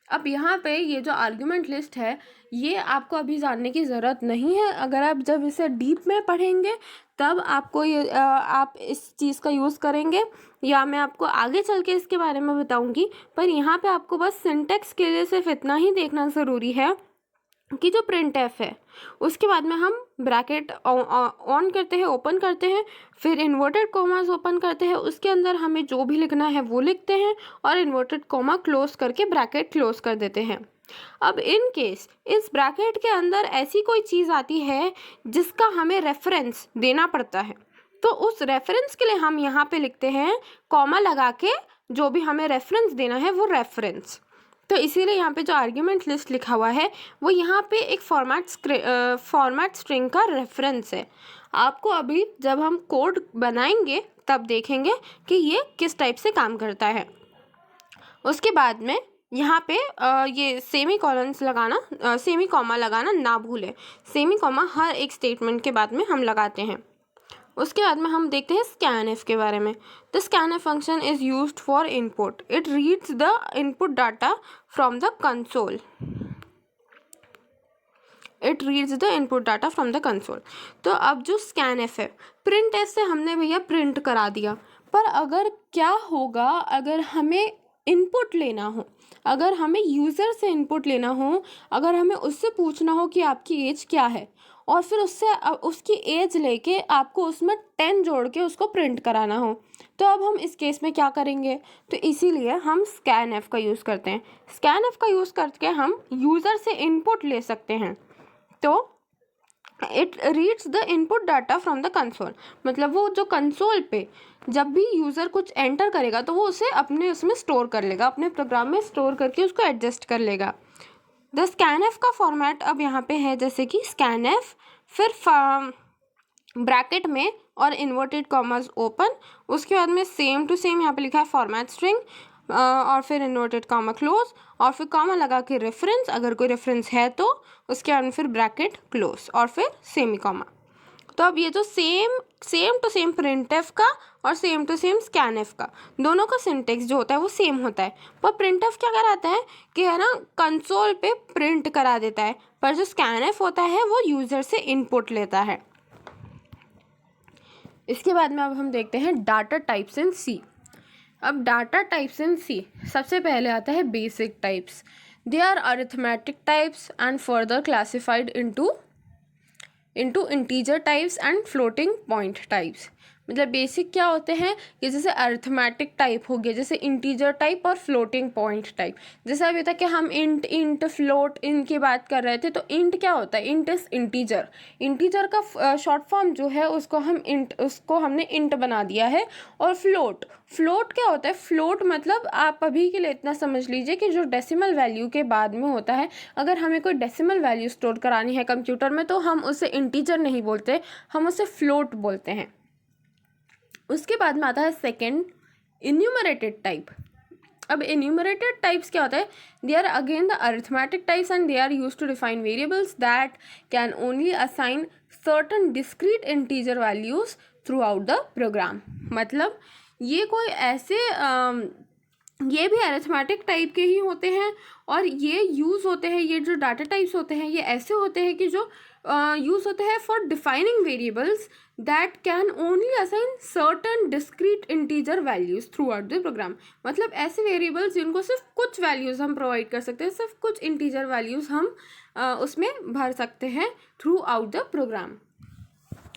अब यहाँ पे ये जो आर्ग्यूमेंट लिस्ट है ये आपको अभी जानने की ज़रूरत नहीं है। अगर आप जब इसे डीप में पढ़ेंगे तब आपको ये आप इस चीज़ का यूज़ करेंगे, या मैं आपको आगे चल के इसके बारे में बताऊंगी। पर यहाँ पे आपको बस सिंटेक्स के लिए सिर्फ इतना ही देखना ज़रूरी है कि जो प्रिंट एफ है उसके बाद में हम ब्रैकेट ऑन करते हैं, ओपन करते हैं, फिर इन्वर्टेड कॉमास ओपन करते हैं, उसके अंदर हमें जो भी लिखना है वो लिखते हैं और इन्वर्टेड कॉमा क्लोज करके ब्रैकेट क्लोज कर देते हैं। अब इन केस इस ब्रैकेट के अंदर ऐसी कोई चीज़ आती है जिसका हमें रेफरेंस देना पड़ता है, तो उस रेफरेंस के लिए हम यहाँ पे लिखते हैं कॉमा लगा के, जो भी हमें रेफरेंस देना है वो रेफरेंस। तो इसीलिए यहाँ पे जो आर्ग्यूमेंट लिस्ट लिखा हुआ है वो यहाँ पे एक फॉर्मेट स्ट्रिंग का रेफरेंस है। आपको अभी जब हम कोड बनाएंगे तब देखेंगे कि ये किस टाइप से काम करता है। उसके बाद में यहाँ पे ये सेमी कॉलन्स लगाना, सेमी कॉमा लगाना ना भूलें। सेमी कॉमा हर एक स्टेटमेंट के बाद में हम लगाते हैं। उसके बाद में हम देखते हैं स्कैनएफ के बारे में। The scanf function is used for input. It reads the input data from the console. It reads the input data from the console. तो अब जो स्कैनएफ है, प्रिंट एफ से हमने भैया प्रिंट करा दिया, पर अगर क्या होगा अगर हमें इनपुट लेना हो, अगर हमें यूज़र से इनपुट लेना हो, अगर हमें उससे पूछना हो कि आपकी एज क्या है, और फिर उससे उसकी एज लेके आपको उसमें 10 जोड़ के उसको प्रिंट कराना हो, तो अब हम इस केस में क्या करेंगे? तो इसीलिए हम स्कैनएफ का यूज़ करते हैं। स्कैनएफ का यूज़ करके हम यूज़र से इनपुट ले सकते हैं। तो it reads the input data from the console, मतलब वो जो कंसोल पे जब भी यूज़र कुछ एंटर करेगा तो वो उसे अपने उसमें स्टोर कर लेगा, अपने प्रोग्राम में स्टोर करके उसको एडजस्ट कर लेगा। द स्कैनएफ का फॉर्मेट अब यहाँ पे है जैसे कि स्कैनएफ, फिर ब्रैकेट में और इन्वर्टेड कॉमास ओपन, उसके बाद में सेम टू सेम यहाँ पे लिखा है फॉर्मेट स्ट्रिंग, और फिर इन्वर्टेड कॉमा क्लोज, और फिर कॉमा लगा के रेफरेंस, अगर कोई रेफरेंस है तो उसके बाद में फिर ब्रैकेट क्लोज और फिर सेमी कॉमा। तो अब ये जो सेम टू सेम प्रिंटएफ का और सेम टू सेम स्कैनएफ का दोनों का सिंटेक्स जो होता है वो सेम होता है, पर प्रिंटएफ क्या कराता है कि है ना कंसोल पे प्रिंट करा देता है, पर जो स्कैनएफ होता है वो यूज़र से इनपुट लेता है। इसके बाद में अब हम देखते हैं डाटा टाइप्स इन सी। अब डाटा टाइप्स इन सी सबसे पहले आता है basic types. They are arithmetic types and further classified into integer types and floating point types. मतलब बेसिक क्या होते हैं कि जैसे अरिथमेटिक टाइप हो गया, जैसे इंटीजर टाइप और फ्लोटिंग पॉइंट टाइप। जैसे अभी तक कि हम इंट फ्लोट इनकी बात कर रहे थे, तो इंट क्या होता है? Int is integer. इंटीजर का शॉर्ट फॉर्म जो है उसको हमने इंट बना दिया है। और फ्लोट क्या होता है? फ्लोट मतलब आप अभी के लिए इतना समझ लीजिए कि जो डेसिमल वैल्यू के बाद में होता है, अगर हमें कोई डेसिमल वैल्यू स्टोर करानी है कंप्यूटर में तो हम उसे इंटीजर नहीं बोलते, हम उसे फ्लोट बोलते हैं। उसके बाद में आता है सेकेंड इन्यूमरेटेड टाइप। अब इन्यूमरेटेड टाइप्स क्या होता है? They are again the arithmetic types and they are used to define variables that can only assign certain discrete integer values throughout the program. मतलब ये कोई ऐसे ये भी अरिथमेटिक टाइप के ही होते हैं, और ये यूज़ होते हैं, ये जो डाटा टाइप्स होते हैं ये ऐसे होते हैं कि जो यूज़ होते हैं for defining variables that can only assign certain discrete integer values throughout the program. मतलब ऐसे वेरिएबल्स जिनको सिर्फ कुछ वैल्यूज़ हम प्रोवाइड कर सकते हैं, सिर्फ कुछ इंटीजर वैल्यूज़ हम उसमें भर सकते हैं थ्रू आउट द प्रोग्राम।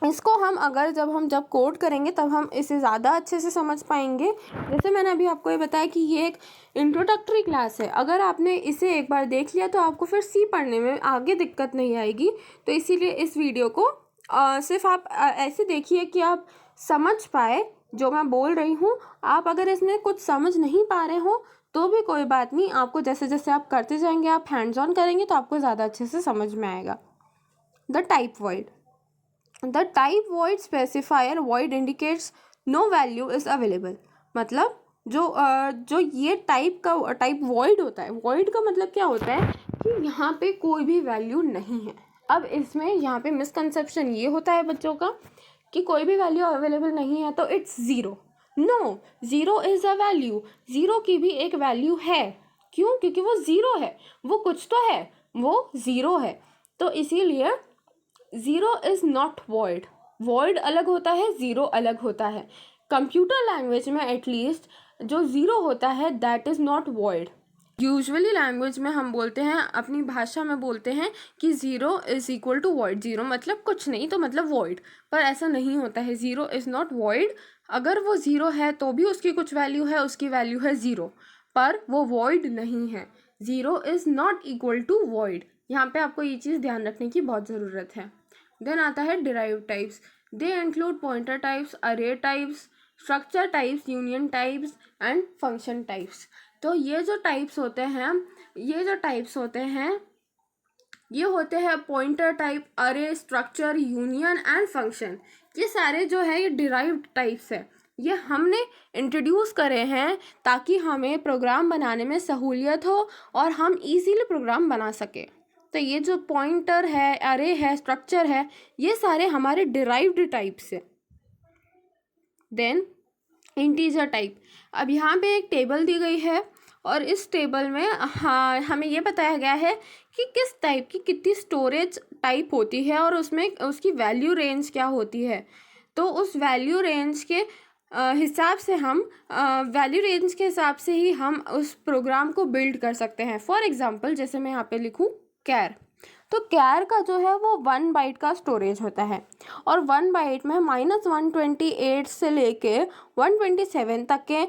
इसको हम जब कोड करेंगे तब हम इसे ज़्यादा अच्छे से समझ पाएंगे। जैसे मैंने अभी आपको ये बताया कि ये एक इंट्रोडक्टरी क्लास है, अगर आपने इसे एक बार देख लिया तो आपको फिर सी पढ़ने में आगे दिक्कत नहीं आएगी। तो इसीलिए इस वीडियो को सिर्फ आप ऐसे देखिए कि आप समझ पाए जो मैं बोल रही हूँ। आप अगर इसमें कुछ समझ नहीं पा रहे हो तो भी कोई बात नहीं, आपको जैसे जैसे आप करते जाएंगे, आप हैंड्स ऑन करेंगे तो आपको ज़्यादा अच्छे से समझ में आएगा। The type void. The type void specifier void indicates no value is available। मतलब जो ये टाइप void होता है, void का मतलब क्या होता है कि यहाँ पे कोई भी वैल्यू नहीं है। अब इसमें यहाँ पे मिसकंसेप्शन ये होता है बच्चों का कि कोई भी वैल्यू अवेलेबल नहीं है तो it's zero. No, zero is a value, zero की भी एक वैल्यू है। क्यों? क्योंकि वो ज़ीरो है, वो कुछ तो है, वो ज़ीरो है। तो इसीलिए zero is not void. Void अलग होता है, ज़ीरो अलग होता है। कंप्यूटर लैंग्वेज में एटलीस्ट जो ज़ीरो होता है that is not void. Usually language में हम बोलते हैं, अपनी भाषा में बोलते हैं कि zero is equal to void. Zero मतलब कुछ नहीं, तो मतलब वॉइड, पर ऐसा नहीं होता है। Zero is not void. अगर वो ज़ीरो है तो भी उसकी कुछ वैल्यू है, उसकी वैल्यू है ज़ीरो, पर वो वॉइड नहीं है। Zero is not equal to void. यहाँ पे आपको ये चीज़ ध्यान रखने की बहुत ज़रूरत है। देन आता है derived types. They include pointer types, array types, structure types, union types and function types. तो ये जो टाइप्स होते हैं ये होते हैं pointer type, array, structure, union and function. ये सारे जो है ये डिराइव्ड टाइप्स है। ये हमने इंट्रोड्यूस करे हैं ताकि हमें प्रोग्राम बनाने में सहूलियत हो और हम इजीली प्रोग्राम बना सके। तो ये जो पॉइंटर है, अरे है, स्ट्रक्चर है, ये सारे हमारे डिराइव्ड टाइप्स है। Then integer type. अब यहाँ पे एक टेबल दी गई है और इस टेबल में हमें ये बताया गया है कि किस टाइप की कितनी स्टोरेज टाइप होती है और उसमें उसकी वैल्यू रेंज क्या होती है। तो उस वैल्यू रेंज के हिसाब से हम वैल्यू रेंज के हिसाब से ही हम उस प्रोग्राम को बिल्ड कर सकते हैं। फॉर एग्जांपल जैसे मैं यहाँ पे लिखूँ कैर, तो कैर का जो है वो 1 बाइट का स्टोरेज होता है और 1 बाइट में -128 से लेके 127 तक के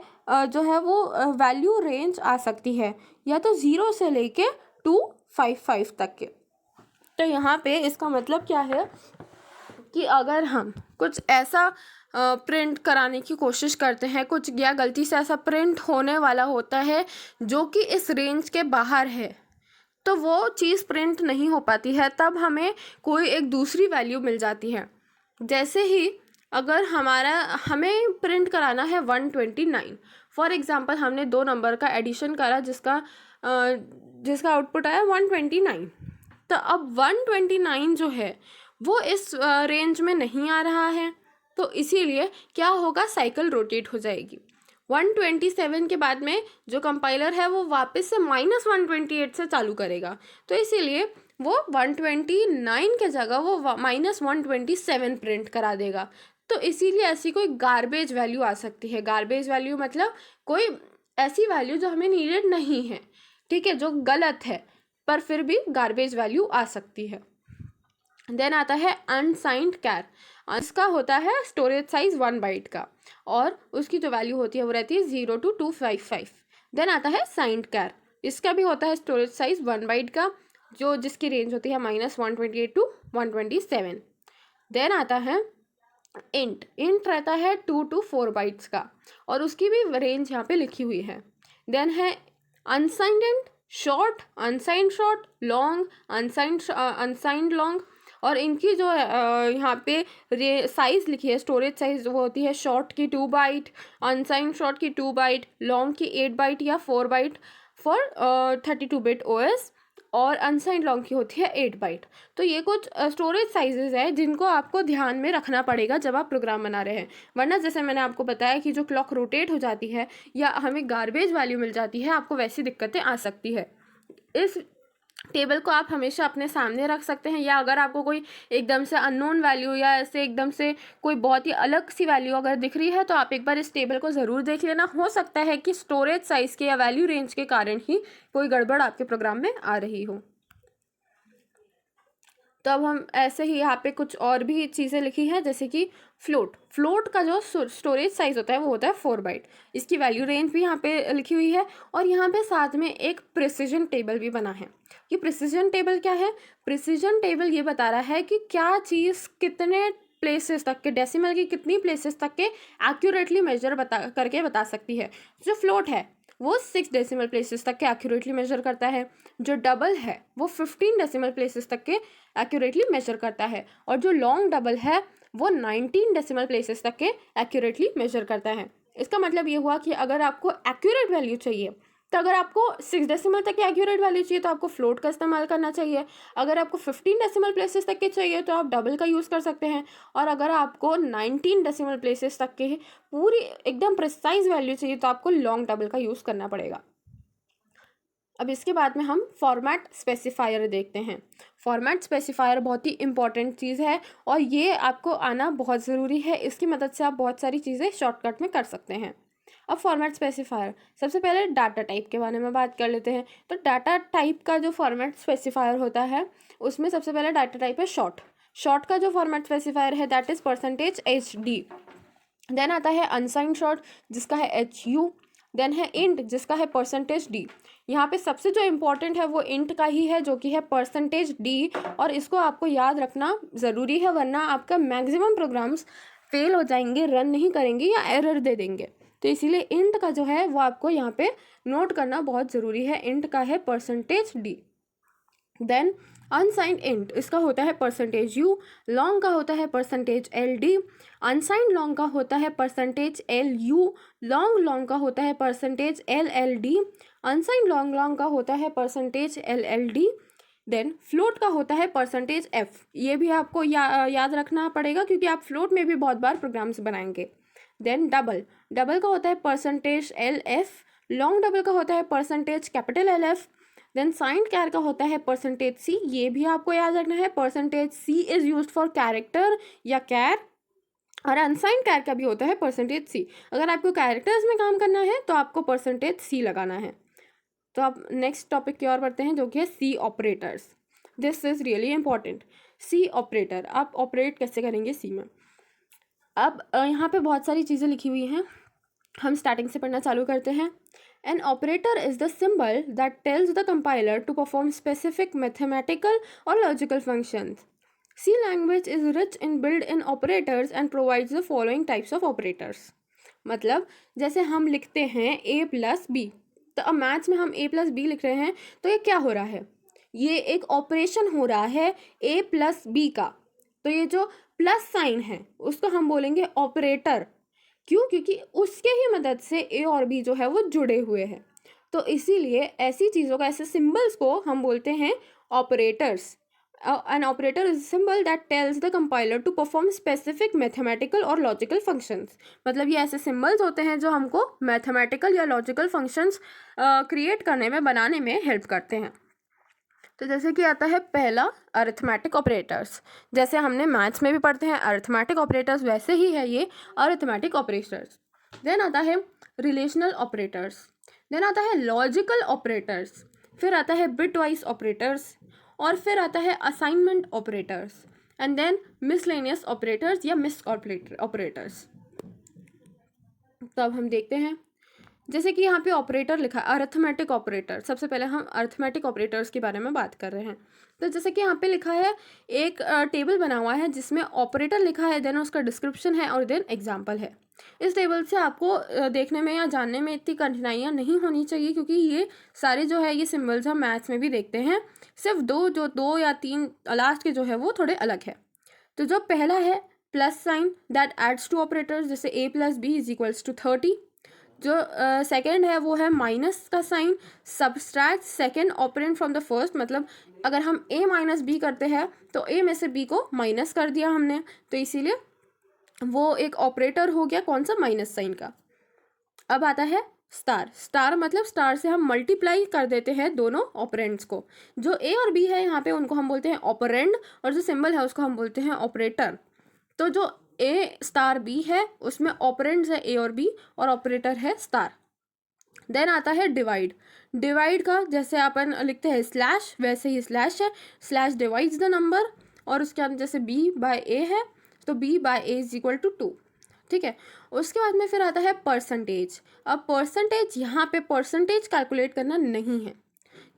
जो है वो वैल्यू रेंज आ सकती है, या तो 0 से लेके 255 तक के। तो यहाँ पे इसका मतलब क्या है कि अगर हम कुछ ऐसा प्रिंट कराने की कोशिश करते हैं, कुछ या गलती से ऐसा प्रिंट होने वाला होता है जो कि इस रेंज के बाहर है, तो वो चीज़ प्रिंट नहीं हो पाती है, तब हमें कोई एक दूसरी वैल्यू मिल जाती है। जैसे ही अगर हमें प्रिंट कराना है 129, फॉर एग्जांपल हमने दो नंबर का एडिशन करा जिसका आउटपुट आया 129। तो अब 129 जो है वो इस रेंज में नहीं आ रहा है, तो इसीलिए क्या होगा, साइकिल रोटेट हो जाएगी। 127 के बाद में जो कंपाइलर है वो वापस से -128 से चालू करेगा, तो इसीलिए वो 129 के जगह वो -127 प्रिंट करा देगा। तो इसीलिए ऐसी कोई गार्बेज वैल्यू आ सकती है। गार्बेज वैल्यू मतलब कोई ऐसी वैल्यू जो हमें नीडेड नहीं है, ठीक है, जो गलत है, पर फिर भी गार्बेज वैल्यू आ सकती है। देन आता है अनसाइंड कैर। इसका होता है स्टोरेज साइज 1 बाइट का और उसकी जो वैल्यू होती है वो रहती है 0 to 255। देन आता है साइंड कैर। इसका भी होता है स्टोरेज साइज 1 बाइट का, जिसकी रेंज होती है -128 to 127। देन आता है इंट। इंट रहता है 2 to 4 बाइट्स का और उसकी भी रेंज यहाँ पे लिखी हुई है। देन है unsigned int, short, unsigned short, long, unsigned long, और इनकी जो यहाँ पे साइज़ लिखी है, स्टोरेज साइज, वो होती है शॉर्ट की 2 बाइट, अनसाइंड शॉर्ट की 2 बाइट, लॉन्ग की 8 बाइट या 4 बाइट फॉर 32 बिट ओएस, और अनसाइंड लॉन्ग की होती है 8 बाइट। तो ये कुछ स्टोरेज साइजेस है जिनको आपको ध्यान में रखना पड़ेगा जब आप प्रोग्राम बना रहे हैं, वरना जैसे मैंने आपको बताया कि जो क्लॉक रोटेट हो जाती है या हमें गार्बेज वैल्यू मिल जाती है, आपको वैसी दिक्कतें आ सकती है। इस टेबल को आप हमेशा अपने सामने रख सकते हैं, या अगर आपको कोई एकदम से अननोन वैल्यू या ऐसे एकदम से कोई बहुत ही अलग सी वैल्यू अगर दिख रही है तो आप एक बार इस टेबल को ज़रूर देख लेना। हो सकता है कि स्टोरेज साइज़ के या वैल्यू रेंज के कारण ही कोई गड़बड़ आपके प्रोग्राम में आ रही हो। तो अब हम ऐसे ही यहाँ पे कुछ और भी चीज़ें लिखी हैं, जैसे कि फ्लोट। फ्लोट का जो स्टोरेज साइज़ होता है वो होता है 4 बाइट। इसकी वैल्यू रेंज भी यहाँ पे लिखी हुई है और यहाँ पे साथ में एक प्रिसीजन टेबल भी बना है। ये प्रिसीजन टेबल क्या है? प्रिसीजन टेबल ये बता रहा है कि क्या चीज़ कितने प्लेसेस तक के, डेसिमल की कितनी प्लेसेस तक के एक्यूरेटली मेजर करके बता सकती है। जो फ्लोट है वो 6 डेसिमल प्लेसेस तक के एक्यूरेटली मेजर करता है, जो डबल है वो 15 डेसिमल प्लेसेस तक के एक्यूरेटली मेजर करता है, और जो लॉन्ग डबल है वो 19 डेसिमल प्लेसेस तक के एक्यूरेटली मेजर करता है। इसका मतलब ये हुआ कि अगर आपको एक्यूरेट वैल्यू चाहिए, तो अगर आपको 6 डेसिमल तक की एक्यूरेट वैल्यू चाहिए तो आपको फ्लोट का इस्तेमाल करना चाहिए। अगर आपको 15 डेसिमल प्लेसेस तक के चाहिए तो आप डबल का यूज़ कर सकते हैं, और अगर आपको 19 डेसिमल प्लेसेस तक के पूरी एकदम प्रिसाइज वैल्यू चाहिए तो आपको लॉन्ग डबल का यूज़ करना पड़ेगा। अब इसके बाद में हम फॉर्मेट स्पेसिफायर देखते हैं। फॉर्मेट स्पेसिफायर बहुत ही इंपॉर्टेंट चीज़ है और ये आपको आना बहुत ज़रूरी है। इसकी मदद से आप बहुत सारी चीज़ें शॉर्टकट में कर सकते हैं। अब फॉर्मेट स्पेसिफायर, सबसे पहले डाटा टाइप के बारे में बात कर लेते हैं। तो डाटा टाइप का जो फॉर्मेट स्पेसिफायर होता है उसमें सबसे पहले डाटा टाइप है शॉर्ट। शॉर्ट का जो फॉर्मेट स्पेसिफायर है दैट इज़ %HD। देन आता है अनसाइंड शॉर्ट जिसका है HU। देन है इंट जिसका है %D। यहाँ पे सबसे जो इम्पोर्टेंट है वो इंट का ही है जो कि है %D, और इसको आपको याद रखना ज़रूरी है वरना आपका मैक्सिमम प्रोग्राम्स फेल हो जाएंगे, रन नहीं करेंगे या एरर दे देंगे। तो इसीलिए इंट का जो है वो आपको यहाँ पे नोट करना बहुत ज़रूरी है। इंट का है %D। देन अनसाइंड इंट, इसका होता है %U। लॉन्ग का होता है %LD। अनसाइंड लॉन्ग का होता है %LU। लॉन्ग का होता है %LLD। अनसाइंड लॉन्ग का होता है %LLD। देन फ्लोट का होता है %F। ये भी आपको याद रखना पड़ेगा क्योंकि आप फ्लोट में भी बहुत बार प्रोग्राम्स बनाएंगे। देन डबल का होता है %LF। लॉन्ग डबल का होता है %LF। देन साइंड कैर का होता है %C। ये भी आपको याद रखना है, %C is used for character या कैर। और अनसाइंड कैर का भी होता है %C। अगर आपको कैरेक्टर्स में काम करना है तो आपको %C लगाना है। तो अब नेक्स्ट टॉपिक की ओर बढ़ते हैं जो कि है C operators. This is really important. C operator, आप ऑपरेट कैसे करेंगे सी में। अब यहाँ पे बहुत सारी चीज़ें लिखी हुई हैं, हम स्टार्टिंग से पढ़ना चालू करते हैं। An operator is the symbol that tells the compiler to perform specific mathematical or logical functions. C language is rich in built-in operators and provides the following types of operators. मतलब जैसे हम लिखते हैं A+B, तो अब मैथ्स में हम A+B लिख रहे हैं तो ये क्या हो रहा है, ये एक ऑपरेशन हो रहा है A+B का। तो ये जो प्लस साइन है उसको हम बोलेंगे ऑपरेटर। क्यों? क्योंकि उसके ही मदद से ए और बी जो है वो जुड़े हुए हैं। तो इसीलिए ऐसी चीज़ों का, ऐसे सिंबल्स को हम बोलते हैं operators. An operator is symbol that tells the compiler to perform specific mathematical और लॉजिकल फंक्शंस। मतलब ये ऐसे सिंबल्स होते हैं जो हमको मैथमेटिकल या लॉजिकल फंक्शंस क्रिएट करने में, बनाने में हेल्प करते हैं। तो जैसे कि आता है पहला अरिथमेटिक ऑपरेटर्स, जैसे हमने मैथ्स में भी पढ़ते हैं अरिथमेटिक ऑपरेटर्स, वैसे ही है ये अरिथमेटिक ऑपरेटर्स। देन आता है रिलेशनल ऑपरेटर्स। देन आता है लॉजिकल ऑपरेटर्स। फिर आता है बिट वाइज ऑपरेटर्स। और फिर आता है assignment operators. And then miscellaneous operators या मिस ऑपरेटर्स। तो अब हम देखते हैं, जैसे कि यहाँ पे ऑपरेटर लिखा है अरिथमेटिक ऑपरेटर। सबसे पहले हम अरिथमेटिक ऑपरेटर्स के बारे में बात कर रहे हैं। तो जैसे कि यहाँ पे लिखा है, एक टेबल बना हुआ है जिसमें ऑपरेटर लिखा है, देन उसका डिस्क्रिप्शन है और देन एग्जाम्पल है। इस टेबल से आपको देखने में या जानने में इतनी कठिनाइयाँ नहीं होनी चाहिए क्योंकि ये सारे जो है ये सिम्बल्स हम मैथ्स में भी देखते हैं, सिर्फ दो या तीन लास्ट के जो है वो थोड़े अलग है। तो जो पहला है plus sign that adds two operators, जैसे A+B=30। जो सेकेंड है वो है माइनस का sign, subtract second operand from the first. मतलब अगर हम A-B करते हैं तो A में से B को माइनस कर दिया हमने, तो इसीलिए वो एक ऑपरेटर हो गया, कौन सा, माइनस साइन का। अब आता है स्टार। स्टार मतलब स्टार से हम मल्टीप्लाई कर देते हैं दोनों ऑपरेंड्स को। जो A और B है यहाँ पे उनको हम बोलते हैं ऑपरेंड, और जो सिंबल है उसको हम बोलते हैं ऑपरेटर। तो जो A*B है उसमें ऑपरेंड्स है A और B और ऑपरेटर है स्टार। देन आता है डिवाइड। डिवाइड का जैसे अपन लिखते हैं स्लैश, वैसे ही स्लैश है, स्लैश डिवाइड्स द नंबर। और उसके अंदर जैसे B/A है तो B/A=2, ठीक है। उसके बाद में फिर आता है परसेंटेज। अब परसेंटेज, यहाँ पे परसेंटेज कैलकुलेट करना नहीं है।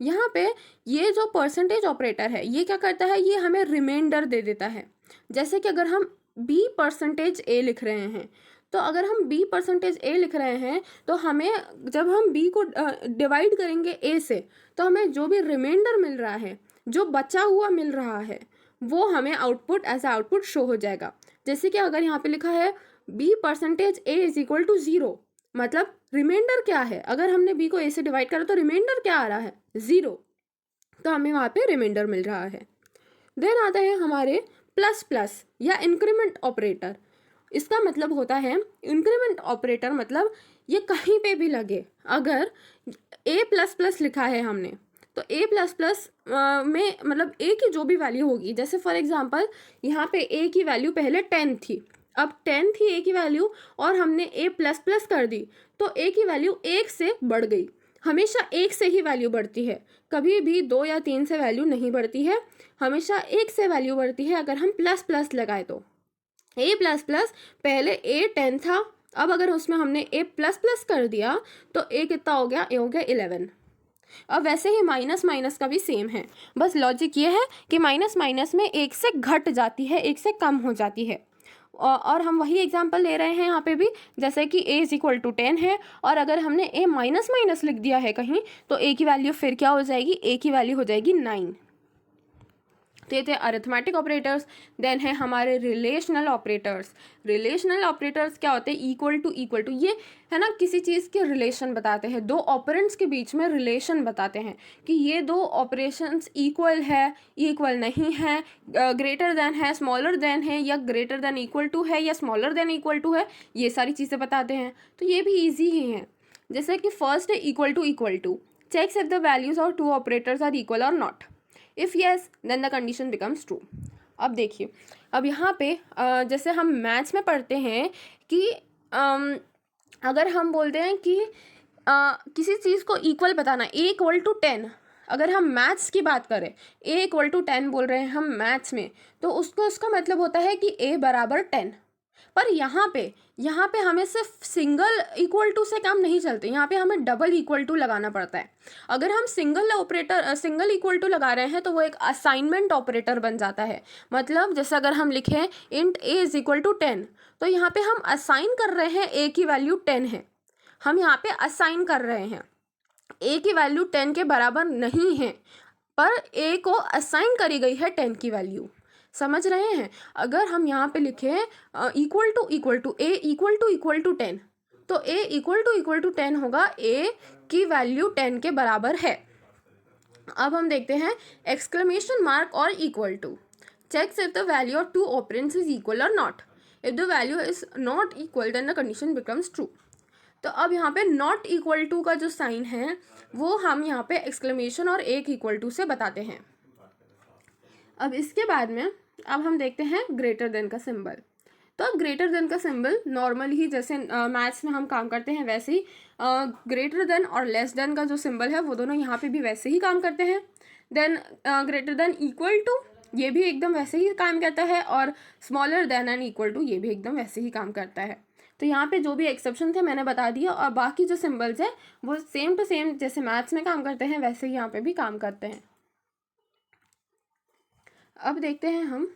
यहाँ पे ये जो परसेंटेज ऑपरेटर है ये क्या करता है, ये हमें रिमाइंडर दे देता है। जैसे कि अगर हम B%A लिख रहे हैं, तो अगर हम B%A लिख रहे हैं तो हमें, जब हम B को डिवाइड करेंगे A से, तो हमें जो भी रिमाइंडर मिल रहा है, जो बचा हुआ मिल रहा है, वो हमें आउटपुट एज आउटपुट शो हो जाएगा। जैसे कि अगर यहाँ पे लिखा है B%A=0, मतलब रिमाइंडर क्या है, अगर हमने B को A से डिवाइड करा तो रिमाइंडर क्या आ रहा है, 0, तो हमें वहाँ पे रिमाइंडर मिल रहा है। देन आता है हमारे प्लस प्लस या इंक्रीमेंट ऑपरेटर। इसका मतलब होता है इंक्रीमेंट ऑपरेटर, मतलब ये कहीं पे भी लगे। अगर ए प्लस प्लस लिखा है हमने, तो ए प्लस प्लस में मतलब ए की जो भी वैल्यू होगी, जैसे फॉर एग्जांपल यहाँ पे ए की वैल्यू पहले 10 थी, अब 10 थी ए की वैल्यू और हमने ए प्लस प्लस कर दी, तो ए की वैल्यू 1 से बढ़ गई। हमेशा 1 से ही वैल्यू बढ़ती है, कभी भी 2 या 3 से वैल्यू नहीं बढ़ती है, हमेशा 1 से वैल्यू बढ़ती है अगर हम प्लस प्लस लगाए तो। ए प्लस प्लस पहले ए 10 था, अब अगर उसमें हमने ए प्लस प्लस कर दिया तो ए कितना हो गया, ए हो गया 11। अब वैसे ही माइनस माइनस का भी सेम है, बस लॉजिक ये है कि माइनस माइनस में 1 से घट जाती है, 1 से कम हो जाती है। और हम वही एग्जांपल ले रहे हैं यहाँ पे भी, जैसे कि a इज इक्वल टू 10 है और अगर हमने a माइनस माइनस लिख दिया है कहीं तो a की वैल्यू फिर क्या हो जाएगी, a की वैल्यू हो जाएगी 9। तो ये थे अरिथमेटिक ऑपरेटर्स। देन है हमारे रिलेशनल ऑपरेटर्स। रिलेशनल ऑपरेटर्स क्या होते हैं, इक्वल टू, ये है ना किसी चीज़ के रिलेशन बताते हैं, दो ऑपरेंड्स के बीच में रिलेशन बताते हैं कि ये दो ऑपरेशंस इक्वल है, इक्वल नहीं है, ग्रेटर देन है, स्मॉलर देन है, या ग्रेटर देन इक्वल टू है, या स्मॉलर देन इक्वल टू है, ये सारी चीज़ें बताते हैं। तो ये भी ईजी ही है। जैसे कि फर्स्ट है equal to checks if the values of two operators are equal और not, if yes then the condition becomes true. अब देखिए, अब यहाँ पे जैसे हम मैथ्स में पढ़ते हैं कि अगर हम बोलते हैं कि किसी चीज़ को इक्वल बताना, ए इक्वल टू 10, अगर हम मैथ्स की बात करें, ए इक्वल टू 10 बोल रहे हैं हम मैथ्स में, तो उसका मतलब होता है कि ए बराबर 10। पर यहाँ पे हमें सिर्फ सिंगल इक्वल टू से काम नहीं चलते, यहाँ पे हमें डबल इक्वल टू लगाना पड़ता है। अगर हम सिंगल इक्वल टू लगा रहे हैं तो वो एक असाइनमेंट ऑपरेटर बन जाता है। मतलब जैसे अगर हम लिखें int a is equal to 10, तो यहाँ पे हम असाइन कर रहे हैं ए की वैल्यू 10 है, हम यहाँ पे असाइन कर रहे हैं, ए की वैल्यू 10 के बराबर नहीं है, पर ए को असाइन करी गई है 10 की वैल्यू। समझ रहे हैं? अगर हम यहाँ पे लिखें equal to a equal to 10, तो ए इक्वल टू 10 होगा, ए की वैल्यू 10 के बराबर है। अब हम देखते हैं एक्सक्लेमेशन मार्क और equal to checks if the value of two operands is equal और not, if the value is not equal then the condition becomes true. तो अब यहाँ पे नॉट इक्वल टू का जो साइन है वो हम यहाँ पे एक्सक्लेमेशन और एक इक्वल टू से बताते हैं। अब इसके बाद में अब हम देखते हैं ग्रेटर देन का सिंबल। तो अब ग्रेटर देन का सिंबल नॉर्मल ही जैसे मैथ्स में हम काम करते हैं वैसे ही ग्रेटर देन और लेस देन का जो सिंबल है वो दोनों यहाँ पे भी वैसे ही काम करते हैं। Then greater than equal to ये भी एकदम वैसे ही काम करता है, और smaller than and equal to ये भी एकदम वैसे ही काम करता है। तो यहाँ पे जो भी एक्सेप्शन थे मैंने बता दिया, और बाकी जो सिंबल्स हैं वो सेम टू सेम जैसे मैथ्स में काम करते हैं वैसे ही यहाँ पे भी काम करते हैं। अब देखते हैं हम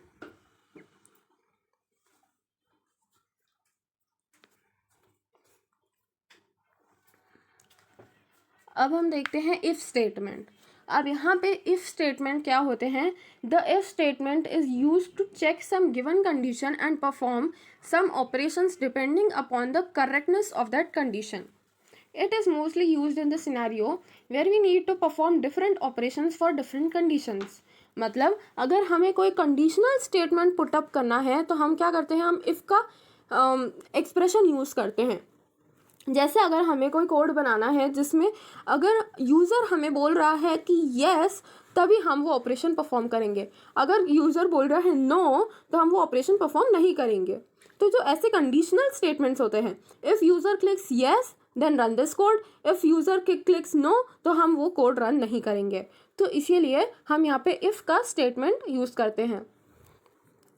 देखते हैं इफ स्टेटमेंट। अब यहाँ पे इफ स्टेटमेंट क्या होते हैं, the if statement is use to check some given condition and perform some operations depending upon the correctness of that condition. It is mostly used in the scenario where we need to perform different operations for different conditions। मतलब अगर हमें कोई कंडीशनल स्टेटमेंट पुटअप करना है तो हम क्या करते हैं, हम इफ़ का एक्सप्रेशन यूज़ करते हैं। जैसे अगर हमें कोई कोड बनाना है जिसमें अगर यूज़र हमें बोल रहा है कि येस, तभी हम वो ऑपरेशन परफॉर्म करेंगे, अगर यूज़र बोल रहा है नो तो हम वो ऑपरेशन परफॉर्म नहीं करेंगे। तो जो ऐसे कंडीशनल स्टेटमेंट्स होते हैं, if user clicks yes then run this code, if user clicks no तो हम वो कोड रन नहीं करेंगे। तो इसीलिए हम यहाँ पे इफ़ का स्टेटमेंट यूज़ करते हैं।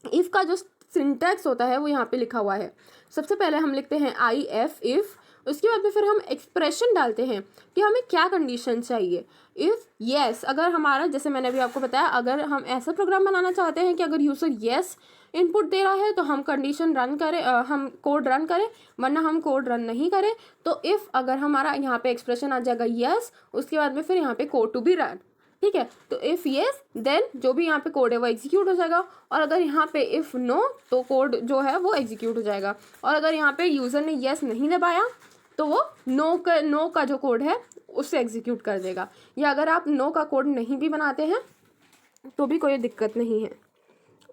इफ़ का जो सिंटैक्स होता है वो यहाँ पे लिखा हुआ है। सबसे पहले हम लिखते हैं इफ़, उसके बाद में फिर हम एक्सप्रेशन डालते हैं कि हमें क्या कंडीशन चाहिए। इफ़ येस, अगर हमारा जैसे मैंने अभी आपको बताया, अगर हम ऐसा प्रोग्राम बनाना चाहते हैं कि अगर यूज़र येस इनपुट दे रहा है तो हम कंडीशन रन करें, हम कोड रन करें, वरना हम कोड रन नहीं करें। तो इफ़ अगर हमारा यहाँ पे एक्सप्रेशन आ जाएगा येस, उसके बाद में फिर यहाँ पे कोड टू बी रन, ठीक है। तो इफ़ येस देन जो भी यहाँ पे कोड है वो एग्जीक्यूट हो जाएगा, और अगर यहाँ पे इफ़ नो तो कोड जो है वो एग्जीक्यूट हो जाएगा, और अगर यहाँ पे यूज़र ने येस नहीं दबाया तो वो नो का जो कोड है उससे एग्जीक्यूट कर देगा। या अगर आप नो का कोड नहीं भी बनाते हैं तो भी कोई दिक्कत नहीं है।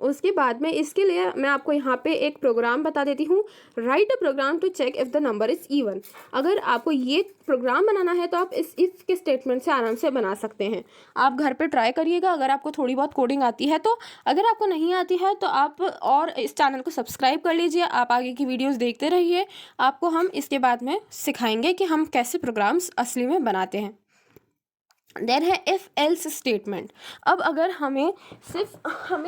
उसके बाद में इसके लिए मैं आपको यहाँ पे एक प्रोग्राम बता देती हूँ, write a program to check if the number is even. अगर आपको ये प्रोग्राम बनाना है तो आप इस इफ़ के स्टेटमेंट से आराम से बना सकते हैं। आप घर पे ट्राई करिएगा अगर आपको थोड़ी बहुत कोडिंग आती है तो। अगर आपको नहीं आती है तो आप और इस चैनल को सब्सक्राइब कर लीजिए, आप आगे की वीडियोज़ देखते रहिए। आपको हम इसके बाद में सिखाएंगे कि हम कैसे प्रोग्राम्स असली में बनाते हैं। देन है इफ़ एल्स स्टेटमेंट। अब अगर हमें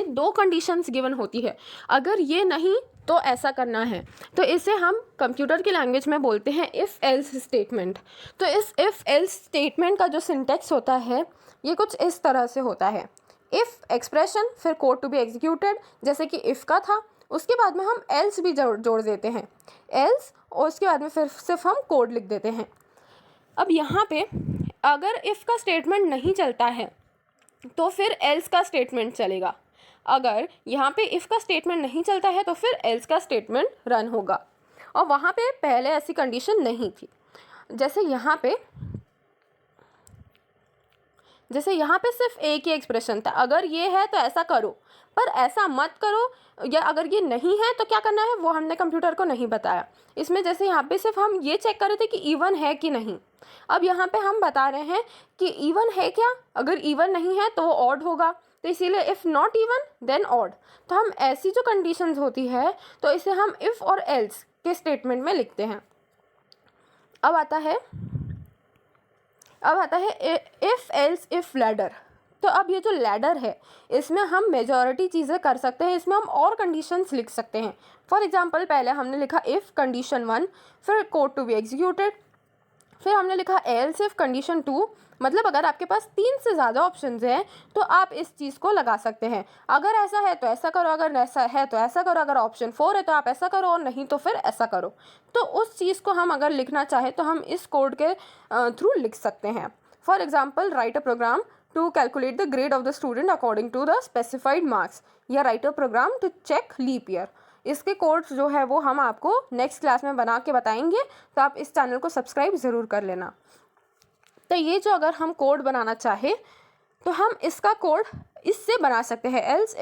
दो कंडीशंस गिवन होती है, अगर ये नहीं तो ऐसा करना है, तो इसे हम कंप्यूटर की लैंग्वेज में बोलते हैं इफ़ एल्स स्टेटमेंट। तो इस इफ़ एल्स स्टेटमेंट का जो सिंटेक्स होता है ये कुछ इस तरह से होता है, इफ़ एक्सप्रेशन फिर कोड टू बी एग्जीक्यूटेड, जैसे कि इफ़ का था, उसके बाद में हम एल्स भी जोड़ देते हैं, एल्स, और उसके बाद में फिर सिर्फ हम कोड लिख देते हैं। अब यहाँ पे अगर इफ़ का स्टेटमेंट नहीं चलता है तो फिर एल्स का स्टेटमेंट चलेगा। अगर यहाँ पे इफ़ का स्टेटमेंट नहीं चलता है तो फिर एल्स का स्टेटमेंट रन होगा। और वहाँ पे पहले ऐसी कंडीशन नहीं थी। जैसे यहाँ पे सिर्फ एक ही एक्सप्रेशन था, अगर ये है तो ऐसा करो, पर ऐसा मत करो, या अगर ये नहीं है तो क्या करना है वो हमने कंप्यूटर को नहीं बताया। इसमें जैसे यहाँ पे सिर्फ हम ये चेक कर रहे थे कि इवन है कि नहीं। अब यहाँ पे हम बता रहे हैं कि इवन है क्या, अगर इवन नहीं है तो वो ऑड होगा, तो इसीलिए if not even then odd. तो हम ऐसी जो कंडीशंस होती है तो इसे हम इफ़ और एल्स के स्टेटमेंट में लिखते हैं। अब आता है इफ़ एल्स इफ़ लैडर। तो अब ये जो लैडर है इसमें हम मेजॉरिटी चीज़ें कर सकते हैं, इसमें हम और कंडीशंस लिख सकते हैं। फॉर एग्जांपल पहले हमने लिखा इफ़ कंडीशन 1, फिर कोड टू बी एग्जीक्यूटेड, फिर हमने लिखा एल्स इफ कंडीशन 2। मतलब अगर आपके पास 3 से ज़्यादा ऑप्शंस हैं तो आप इस चीज़ को लगा सकते हैं, अगर ऐसा है तो ऐसा करो, अगर ऐसा है तो ऐसा करो, अगर ऑप्शन 4 है तो आप ऐसा करो, और नहीं तो फिर ऐसा करो। तो उस चीज़ को हम अगर लिखना चाहें तो हम इस कोड के थ्रू लिख सकते हैं। For example write a program to calculate the grade of the student according to the specified marks, या write a program to check leap year. इसके कोड्स जो है वो हम आपको नेक्स्ट क्लास में बना के बताएंगे, तो आप इस चैनल को सब्सक्राइब ज़रूर कर लेना। तो ये जो अगर हम कोड बनाना चाहे तो हम इसका कोड इससे बना सकते हैं, एल्स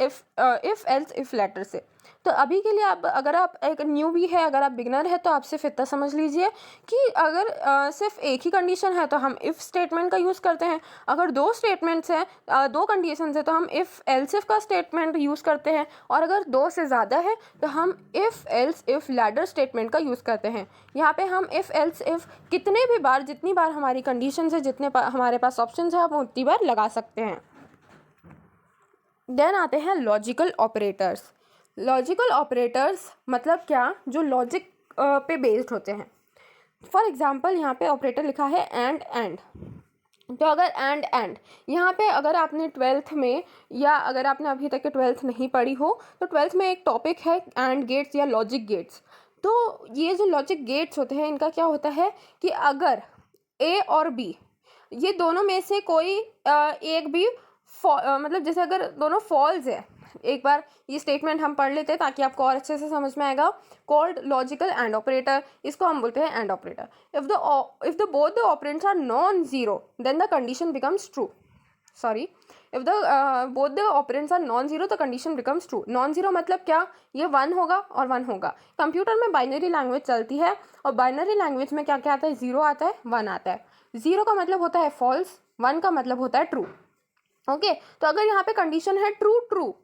इफ़ लेटर से। तो अभी के लिए आप अगर आप एक न्यूबी है, अगर आप बिगनर है, तो आप सिर्फ इतना समझ लीजिए कि अगर सिर्फ एक ही कंडीशन है तो हम इफ़ स्टेटमेंट का यूज़ करते हैं, अगर दो स्टेटमेंट्स हैं, दो कंडीशंस है तो हम इफ़ एल्स इफ़ का स्टेटमेंट यूज़ करते हैं, और अगर दो से ज़्यादा है तो हम if else if ladder statement का यूज़ करते हैं। यहाँ पे हम इफ़ एल्स इफ़ कितने भी बार, जितनी बार हमारी कंडीशन है, जितने हमारे पास ऑप्शन है, हम उतनी बार लगा सकते हैं। देन आते हैं लॉजिकल ऑपरेटर्स। लॉजिकल ऑपरेटर्स मतलब क्या, जो लॉजिक पे बेस्ड होते हैं। फॉर एग्जांपल यहाँ पे ऑपरेटर लिखा है एंड। तो अगर एंड यहाँ पे अगर आपने 12th में, या अगर आपने अभी तक के 12th नहीं पढ़ी हो तो 12th में एक टॉपिक है एंड गेट्स या लॉजिक गेट्स। तो ये जो लॉजिक गेट्स होते हैं इनका क्या होता है कि अगर ए और बी ये दोनों में से कोई एक भी मतलब जैसे अगर दोनों फॉल्स है, एक बार ये स्टेटमेंट हम पढ़ लेते हैं ताकि आपको और अच्छे से समझ में आएगा। कॉल्ड लॉजिकल एंड ऑपरेटर, इसको हम बोलते हैं and operator. If the both the operands are non zero then the condition becomes true. If the both the operands are non zero the condition becomes true. Non zero मतलब क्या, ये 1 होगा और 1 होगा। कंप्यूटर में बाइनरी लैंग्वेज चलती है, और बाइनरी लैंग्वेज में क्या क्या आता है, 0 आता है, 1 आता है। 0 का मतलब होता है फॉल्स, 1 का मतलब होता है ट्रू। ओके, तो अगर यहाँ पे कंडीशन है ट्रू,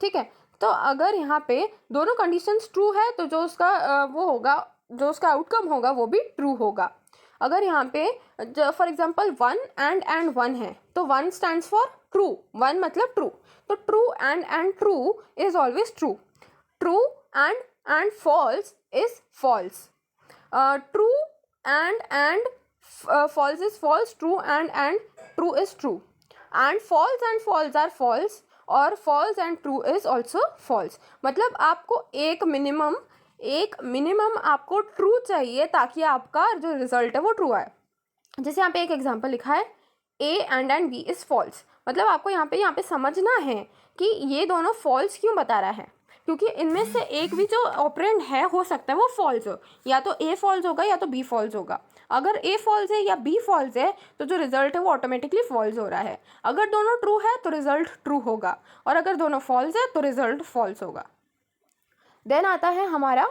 ठीक है, तो अगर यहाँ पे दोनों कंडीशंस ट्रू है तो जो उसका वो होगा, जो उसका आउटकम होगा वो भी ट्रू होगा। अगर यहाँ पे फॉर एग्जांपल 1 एंड 1 है तो 1 स्टैंड्स फॉर ट्रू, 1 मतलब ट्रू, तो true and true is always true. True and false is false. True and false is false. True and true is true. And false are false, और false and true is also false. मतलब आपको एक मिनिमम आपको ट्रू चाहिए ताकि आपका जो रिजल्ट है वो ट्रू आए। जैसे यहाँ पे एक एग्जांपल लिखा है a and B is false, मतलब आपको यहाँ पे समझना है कि ये दोनों फॉल्स क्यों बता रहा है। क्योंकि इनमें से एक भी जो ऑपरेंड है हो सकता है वो फॉल्स हो, या तो ए फॉल्स होगा या तो बी फॉल्स होगा। अगर ए फॉल्स है या बी फॉल्स है तो जो रिजल्ट है वो ऑटोमेटिकली फॉल्स हो रहा है। अगर दोनों ट्रू है तो रिजल्ट ट्रू होगा, और अगर दोनों फॉल्स है तो रिजल्ट फॉल्स होगा। देन आता है हमारा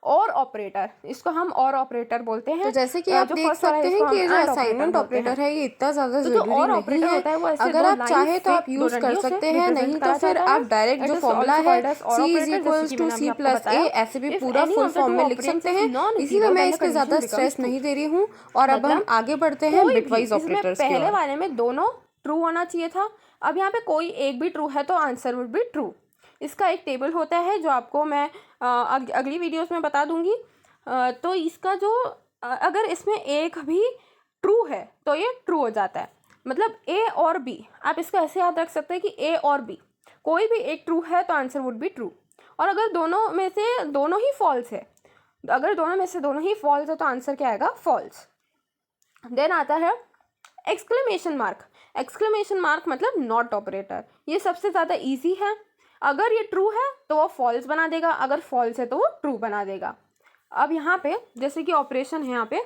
और ऑपरेटर, इसको हम और ऑपरेटर बोलते हैं। तो जैसे कि आप जो देख फर्स्ट वाला है सकते हैं इसको कि हम ये जो एंड असाइनमेंट बोलते हैं। ऑपरेटर है ये इतना ज़्यादा तो जो ज़रूरी और नहीं ऑपरेटर है। होता है वो ऐसे अगर दो आप लाइन चाहे तो से आप दो यूज़ कर रंडियों से सकते हैं, रिप्रेजेंट नहीं तो करा फिर जाता है। आप डायरेक्ट इट जो इज फॉर्मूला ऑल्सो है कॉल्ड एज और C इज ऑपरेटर, जैसे इक्वल्स कि टू मैंने अभी सी आपको प्लस ए, बताया। ऐसे भी इफ पूरा any full of the form टू में लिख ऑपरेट्स सकते इज हैं। नॉन इसीलिए जीरो मैं देन इस द पर कंडीशन ज़्यादा बिकम्स स्ट्रेस ट्रू। नहीं दे रही हूँ। और अब हम मतलब आगे बढ़ते हैं कोई भी बिटवाइज इसमें ऑपरेटर्स की पहले ओर। वाले में दोनों ट्रू होना चाहिए था। अब यहाँ पे कोई एक भी ट्रू है तो आंसर वुड बी ट्रू। इसका एक टेबल होता है जो आपको मैं अगली वीडियोस में बता दूंगी। तो इसका जो अगर इसमें एक भी ट्रू है तो ये ट्रू हो जाता है। मतलब ए और बी, आप इसको ऐसे याद रख सकते हैं कि ए और बी कोई भी एक ट्रू है तो आंसर वुड बी ट्रू। और अगर दोनों में से दोनों ही फॉल्स है, अगर दोनों में से दोनों ही फॉल्स है तो आंसर क्या आएगा? फॉल्स। देन आता है एक्सक्लेमेशन मार्क। एक्सक्लेमेशन मार्क मतलब नॉट ऑपरेटर। ये सबसे ज़्यादा इजी है। अगर ये ट्रू है तो वो फॉल्स बना देगा, अगर फॉल्स है तो वो ट्रू बना देगा। अब यहाँ पे जैसे कि ऑपरेशन है, यहाँ पे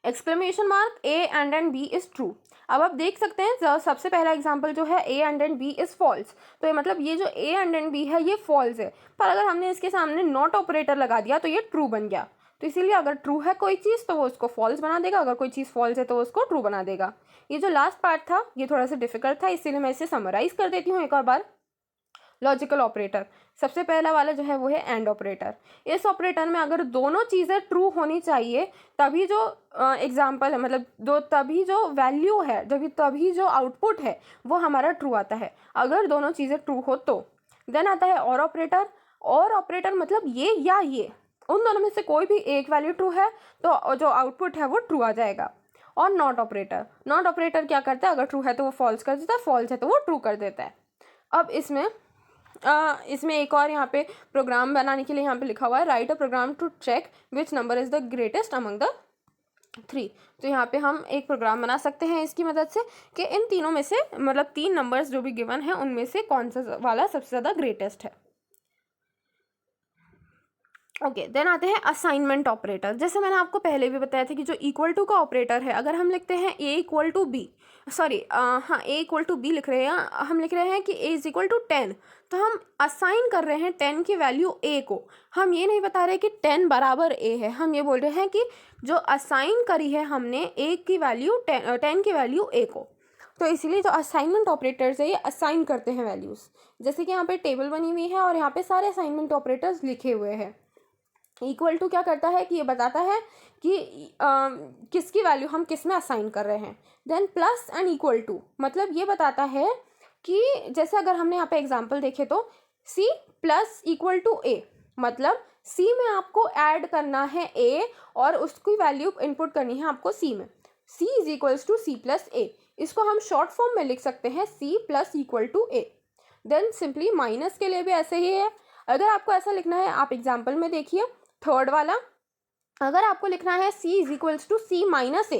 exclamation mark a and B is true. अब आप देख सकते हैं सबसे पहला एग्जांपल जो है a and B is false, तो ये मतलब ये जो ए एंड बी है ये फॉल्स है। पर अगर हमने इसके सामने नॉट ऑपरेटर लगा दिया तो ये ट्रू बन गया। तो इसीलिए अगर ट्रू है कोई चीज़ तो वो उसको फॉल्स बना देगा, अगर कोई चीज़ फॉल्स है तो वो उसको ट्रू बना देगा। ये जो लास्ट पार्ट था ये थोड़ा सा डिफिकल्ट था, इसीलिए मैं इसे समराइज कर देती हूँ एक और बार। लॉजिकल ऑपरेटर, सबसे पहला वाला जो है वो है एंड ऑपरेटर। इस ऑपरेटर में अगर दोनों चीज़ें ट्रू होनी चाहिए तभी जो एग्जाम्पल है, मतलब तभी जो वैल्यू है, तभी जो आउटपुट है वो हमारा ट्रू आता है, अगर दोनों चीज़ें ट्रू हो तो। देन आता है और ऑपरेटर। और ऑपरेटर मतलब ये या ये, उन दोनों में से कोई भी एक वैल्यू ट्रू है तो जो आउटपुट है वो ट्रू आ जाएगा। और नॉट ऑपरेटर, नॉट ऑपरेटर क्या करता है? अगर ट्रू है तो वो फॉल्स कर देता है, फॉल्स है तो वो ट्रू कर देता है। अब इसमें एक और यहाँ पे प्रोग्राम बनाने के लिए यहाँ पे लिखा हुआ है write a program to check which number is the greatest among the 3। तो यहाँ पे हम एक प्रोग्राम बना सकते हैं इसकी मदद से कि इन तीनों में से, मतलब 3 नंबर्स जो भी गिवन है उनमें से कौन सा वाला सबसे ज़्यादा ग्रेटेस्ट है। ओके, देन आते हैं असाइनमेंट ऑपरेटर। जैसे मैंने आपको पहले भी बताया था कि जो इक्वल टू का ऑपरेटर है, अगर हम लिखते हैं ए इक्वल टू बी, हाँ ए इक्वल टू बी लिख रहे हैं, हम लिख रहे हैं कि ए इज इक्वल टू 10, तो हम असाइन कर रहे हैं 10 की वैल्यू ए को। हम ये नहीं बता रहे कि 10 बराबर ए है, हम ये बोल रहे हैं कि जो असाइन करी है हमने ए की वैल्यू 10 की वैल्यू ए को। तो इसीलिए जो असाइनमेंट ऑपरेटर्स है ये असाइन करते हैं वैल्यूज़। जैसे कि यहाँ पे टेबल बनी हुई है और यहाँ पे सारे असाइनमेंट ऑपरेटर्स लिखे हुए हैं। इक्वल टू क्या करता है कि ये बताता है कि किसकी वैल्यू हम किस में असाइन कर रहे हैं। Then plus and equal to मतलब ये बताता है कि जैसे अगर हमने यहाँ पे एग्जांपल देखे तो सी प्लस इक्वल टू ए, मतलब सी में आपको ऐड करना है ए और उसकी वैल्यू इनपुट करनी है आपको सी में। C is equals to C plus A, इसको हम शॉर्ट फॉर्म में लिख सकते हैं C plus equal to A. Then simply minus के लिए भी ऐसे ही है। अगर आपको ऐसा लिखना है, आप एग्जाम्पल में देखिए थर्ड वाला, अगर आपको लिखना है c is equals to C minus A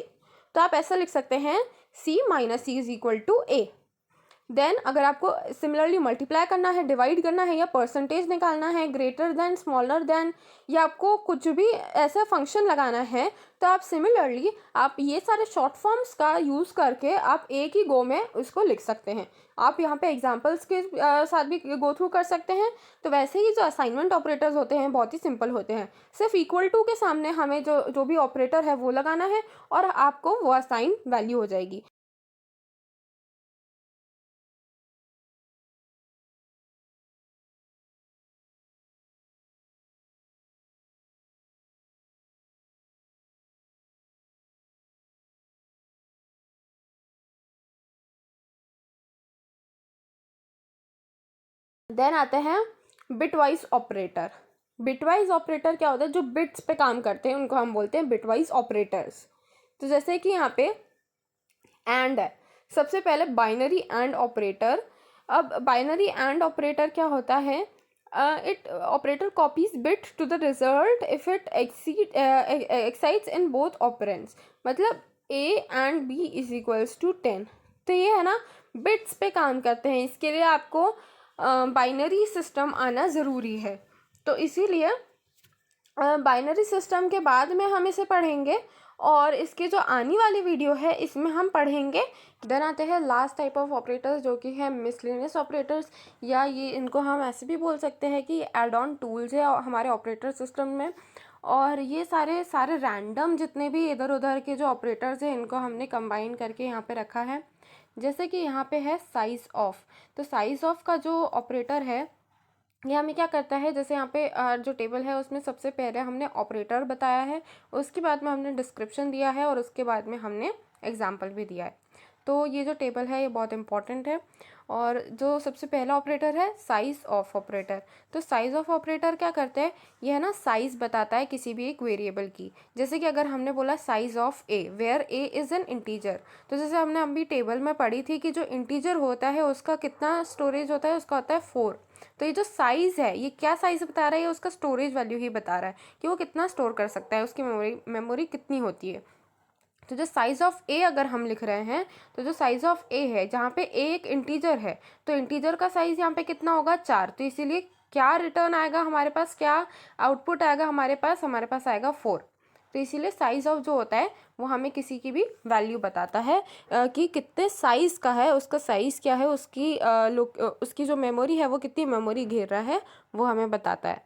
तो आप ऐसा लिख सकते हैं c minus C is equal to A. Then अगर आपको सिमिलरली मल्टीप्लाई करना है, डिवाइड करना है या परसेंटेज निकालना है, ग्रेटर देन, स्मॉलर देन, या आपको कुछ भी ऐसा फंक्शन लगाना है तो आप सिमिलरली आप ये सारे शॉर्ट फॉर्म्स का यूज़ करके आप एक ही गो में उसको लिख सकते हैं। आप यहाँ पे एग्जांपल्स के साथ भी गो थ्रू कर सकते हैं। तो वैसे ही जो असाइनमेंट ऑपरेटर्स होते हैं बहुत ही सिंपल होते हैं, सिर्फ इक्वल टू के सामने हमें जो भी ऑपरेटर है वो लगाना है और आपको वो असाइन वैल्यू हो जाएगी। देन आते हैं बिटवाइज ऑपरेटर। बिटवाइज ऑपरेटर क्या होता है? जो बिट्स पे काम करते हैं उनको हम बोलते हैं बिटवाइज ऑपरेटर्स। तो जैसे कि यहाँ पे एंड है, सबसे पहले बाइनरी एंड ऑपरेटर। अब बाइनरी एंड ऑपरेटर क्या होता है? It operator copies bit to the result if it exists in both operands. मतलब A and B is equals to 10। तो ये है ना बिट्स पे काम करते हैं। इसके लिए आपको बाइनरी सिस्टम आना ज़रूरी है। तो इसीलिए बाइनरी सिस्टम के बाद में हम इसे पढ़ेंगे और इसकी जो आने वाली वीडियो है इसमें हम पढ़ेंगे। देन आते हैं लास्ट टाइप ऑफ ऑपरेटर्स जो कि है मिसलेनियस ऑपरेटर्स, या ये इनको हम ऐसे भी बोल सकते हैं कि एड ऑन टूल्स है हमारे ऑपरेटर सिस्टम में। और ये सारे सारे रैंडम जितने भी इधर उधर के जो ऑपरेटर्स हैं इनको हमने कंबाइन करके यहाँ पे रखा है। जैसे कि यहाँ पे है साइज ऑफ, तो साइज ऑफ का जो ऑपरेटर है ये हमें क्या करता है, जैसे यहाँ पे जो टेबल है उसमें सबसे पहले हमने ऑपरेटर बताया है, उसके बाद में हमने डिस्क्रिप्शन दिया है और उसके बाद में हमने एग्जाम्पल भी दिया है। तो ये जो टेबल है ये बहुत इंपॉर्टेंट है। और जो सबसे पहला ऑपरेटर है साइज ऑफ ऑपरेटर, तो साइज ऑफ ऑपरेटर क्या करते हैं, ये है ना साइज बताता है किसी भी एक वेरिएबल की। जैसे कि अगर हमने बोला size of a where a is an integer, तो जैसे हमने अभी टेबल में पढ़ी थी कि जो इंटीजर होता है उसका कितना स्टोरेज होता है, उसका होता है 4। तो ये जो साइज़ है ये क्या साइज़ बता रहा है, ये उसका स्टोरेज वैल्यू ही बता रहा है कि वो कितना स्टोर कर सकता है, उसकी मेमोरी कितनी होती है। तो जो साइज़ ऑफ ए अगर हम लिख रहे हैं, तो जो साइज़ ऑफ ए है जहाँ पे ए एक इंटीजर है, तो इंटीजर का साइज़ यहाँ पे कितना होगा 4। तो इसीलिए क्या रिटर्न आएगा हमारे पास, क्या आउटपुट आएगा हमारे पास आएगा 4। तो इसीलिए साइज़ ऑफ जो होता है वो हमें किसी की भी वैल्यू बताता है कि कितने साइज़ का है, उसका साइज़ क्या है, उसकी जो मेमोरी है वो कितनी मेमोरी घेर रहा है वो हमें बताता है।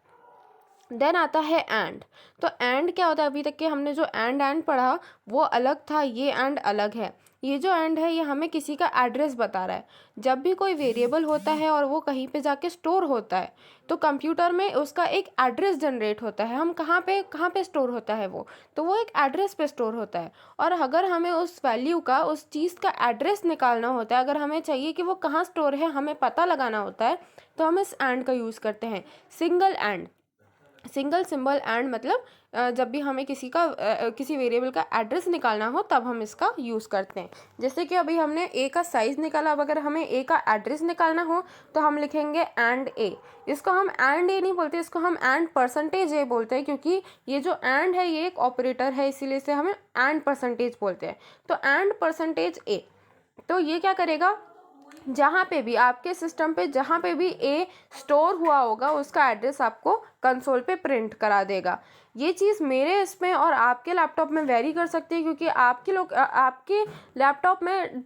देन आता है एंड। तो एंड क्या होता है, अभी तक के हमने जो एंड पढ़ा वो अलग था, ये एंड अलग है। ये जो एंड है ये हमें किसी का एड्रेस बता रहा है। जब भी कोई वेरिएबल होता है और वो कहीं पे जाके स्टोर होता है तो कंप्यूटर में उसका एक एड्रेस जनरेट होता है। हम कहाँ पे स्टोर होता है वो, तो वो एक एड्रेस पे स्टोर होता है। और अगर हमें उस वैल्यू का, उस चीज़ का एड्रेस निकालना होता है, अगर हमें चाहिए कि वो कहाँ स्टोर है हमें पता लगाना होता है, तो हम इस एंड का यूज़ करते हैं। Single and, single symbol and मतलब जब भी हमें किसी वेरिएबल का एड्रेस निकालना हो तब हम इसका यूज़ करते हैं। जैसे कि अभी हमने ए का साइज़ निकाला, अब अगर हमें ए का एड्रेस निकालना हो तो हम लिखेंगे एंड ए। इसको हम एंड ए नहीं बोलते, इसको हम एंड परसेंटेज ए बोलते हैं, क्योंकि ये जो एंड है ये एक ऑपरेटर है, इसीलिए इसे हमें एंड परसेंटेज बोलते हैं। तो एंड परसेंटेज ए, तो ये क्या करेगा, जहाँ पे भी आपके सिस्टम पे जहाँ पे भी ए स्टोर हुआ होगा उसका एड्रेस आपको कंसोल पे प्रिंट करा देगा। ये चीज़ मेरे इसमें और आपके लैपटॉप में वेरी कर सकती है, क्योंकि आपके लैपटॉप में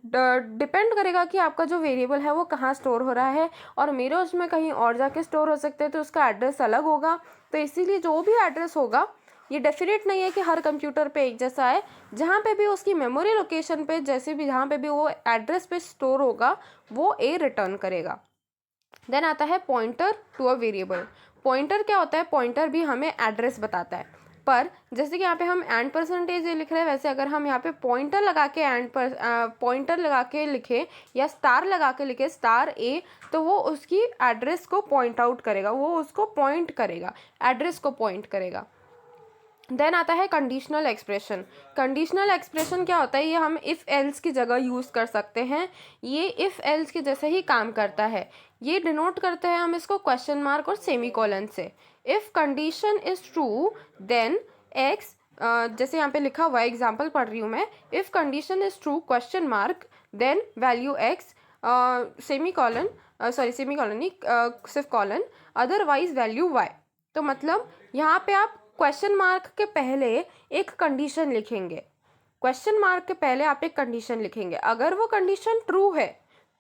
डिपेंड करेगा कि आपका जो वेरिएबल है वो कहाँ स्टोर हो रहा है, और मेरे उसमें कहीं और जाके स्टोर हो सकते हैं तो उसका एड्रेस अलग होगा। तो इसीलिए जो भी एड्रेस होगा ये डेफिनेट नहीं है कि हर कंप्यूटर पे एक जैसा है। जहाँ पे भी उसकी मेमोरी लोकेशन पे जहाँ पे भी वो एड्रेस पे स्टोर होगा वो ए रिटर्न करेगा। देन आता है pointer to a variable. Pointer क्या होता है, पॉइंटर भी हमें एड्रेस बताता है। पर जैसे कि यहाँ पे हम एंड परसेंटेज ये लिख रहे हैं, वैसे अगर हम यहाँ पे पॉइंटर लगा के लिखे या स्टार लगा के लिखे स्टार ए, तो वो उसकी एड्रेस को पॉइंट आउट करेगा, वो उसको पॉइंट करेगा, एड्रेस को पॉइंट करेगा। देन आता है कंडीशनल एक्सप्रेशन। कंडीशनल एक्सप्रेशन क्या होता है, ये हम इफ़ एल्स की जगह यूज़ कर सकते हैं। ये इफ़ एल्स के जैसे ही काम करता है। ये डिनोट करते हैं हम इसको क्वेश्चन मार्क और सेमीकोलन से। If condition is true then x, जैसे यहाँ पे लिखा हुआ है, एग्जाम्पल पढ़ रही हूँ मैं, if condition is true question mark then value x semicolon नहीं, सिर्फ कॉलन, अदरवाइज वैल्यू वाई। तो मतलब यहाँ पे आप क्वेश्चन मार्क के पहले एक कंडीशन लिखेंगे, क्वेश्चन मार्क के पहले आप एक कंडीशन लिखेंगे। अगर वो कंडीशन ट्रू है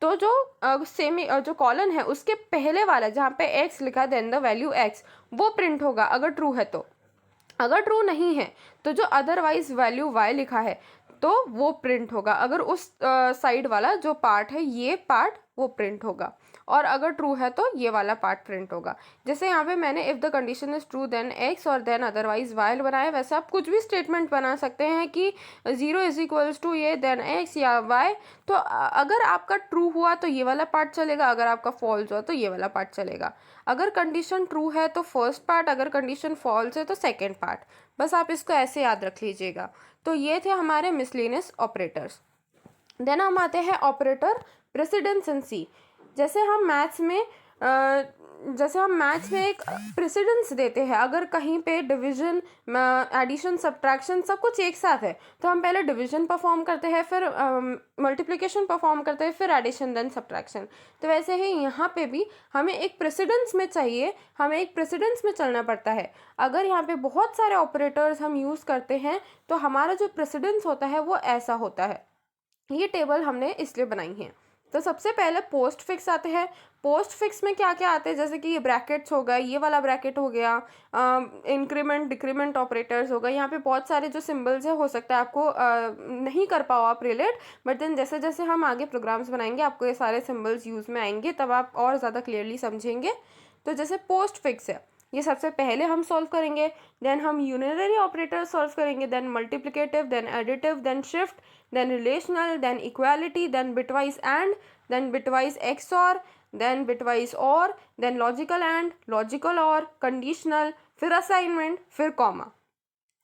तो जो कॉलन है उसके पहले वाला जहाँ पे एक्स लिखा देन द वैल्यू एक्स वो प्रिंट होगा अगर ट्रू है तो। अगर ट्रू नहीं है तो जो अदरवाइज वैल्यू वाई लिखा है तो वो प्रिंट होगा। अगर उस साइड वाला जो पार्ट है ये पार्ट वो प्रिंट होगा, और अगर ट्रू है तो ये वाला पार्ट प्रिंट होगा। जैसे यहाँ पे मैंने if the condition is true then x और देन अदरवाइज वाई बनाया, वैसे आप कुछ भी स्टेटमेंट बना सकते हैं कि 0 इज इक्वल्स टू ये देन एक्स या वाई। तो अगर आपका ट्रू हुआ तो ये वाला पार्ट चलेगा, अगर आपका फॉल्स हुआ तो ये वाला पार्ट चलेगा। अगर कंडीशन ट्रू है तो फर्स्ट पार्ट, अगर कंडीशन फॉल्स है तो सेकेंड पार्ट। बस आप इसको ऐसे याद रख लीजिएगा। तो ये थे हमारे मिसलेनियस ऑपरेटर्स। देन हम आते हैं ऑपरेटर प्रेसिडेंस इन सी। जैसे हम मैथ्स में जैसे हम मैथ्स में एक प्रेसिडेंस देते हैं, अगर कहीं पे डिवीजन, एडिशन, सब्ट्रैक्शन सब कुछ एक साथ है तो हम पहले डिवीजन परफॉर्म करते हैं, फिर मल्टीप्लिकेशन परफॉर्म करते हैं, फिर एडिशन, देन सब्ट्रैक्शन। तो वैसे ही यहाँ पे भी हमें एक प्रेसिडेंस में चाहिए, हमें एक प्रेसिडेंस में चलना पड़ता है। अगर यहाँ पे बहुत सारे ऑपरेटर्स हम यूज़ करते हैं तो हमारा जो प्रेसिडेंस होता है वो ऐसा होता है। ये टेबल हमने इसलिए बनाई है। तो सबसे पहले पोस्ट फिक्स आते हैं। पोस्ट फिक्स में क्या क्या आते हैं, जैसे कि ये ब्रैकेट्स हो गए, ये वाला ब्रैकेट हो गया, इंक्रीमेंट डिक्रीमेंट ऑपरेटर्स हो गए। यहाँ पे बहुत सारे जो सिंबल्स है, हो सकता है आपको नहीं कर पाओ आप रिलेट, बट देन जैसे जैसे हम आगे प्रोग्राम्स बनाएंगे आपको ये सारे सिंबल्स यूज़ में आएंगे, तब आप और ज़्यादा क्लियरली समझेंगे। तो जैसे पोस्ट फिक्स है, ये सबसे पहले हम सॉल्व करेंगे, देन हम यूनिनरी ऑपरेटर सॉल्व करेंगे, then multiplicative, then additive, then shift, then relational, then equality, then bitwise and, then bitwise XOR, then bitwise or, then logical and, logical or, conditional, फिर असाइनमेंट, फिर कॉमा।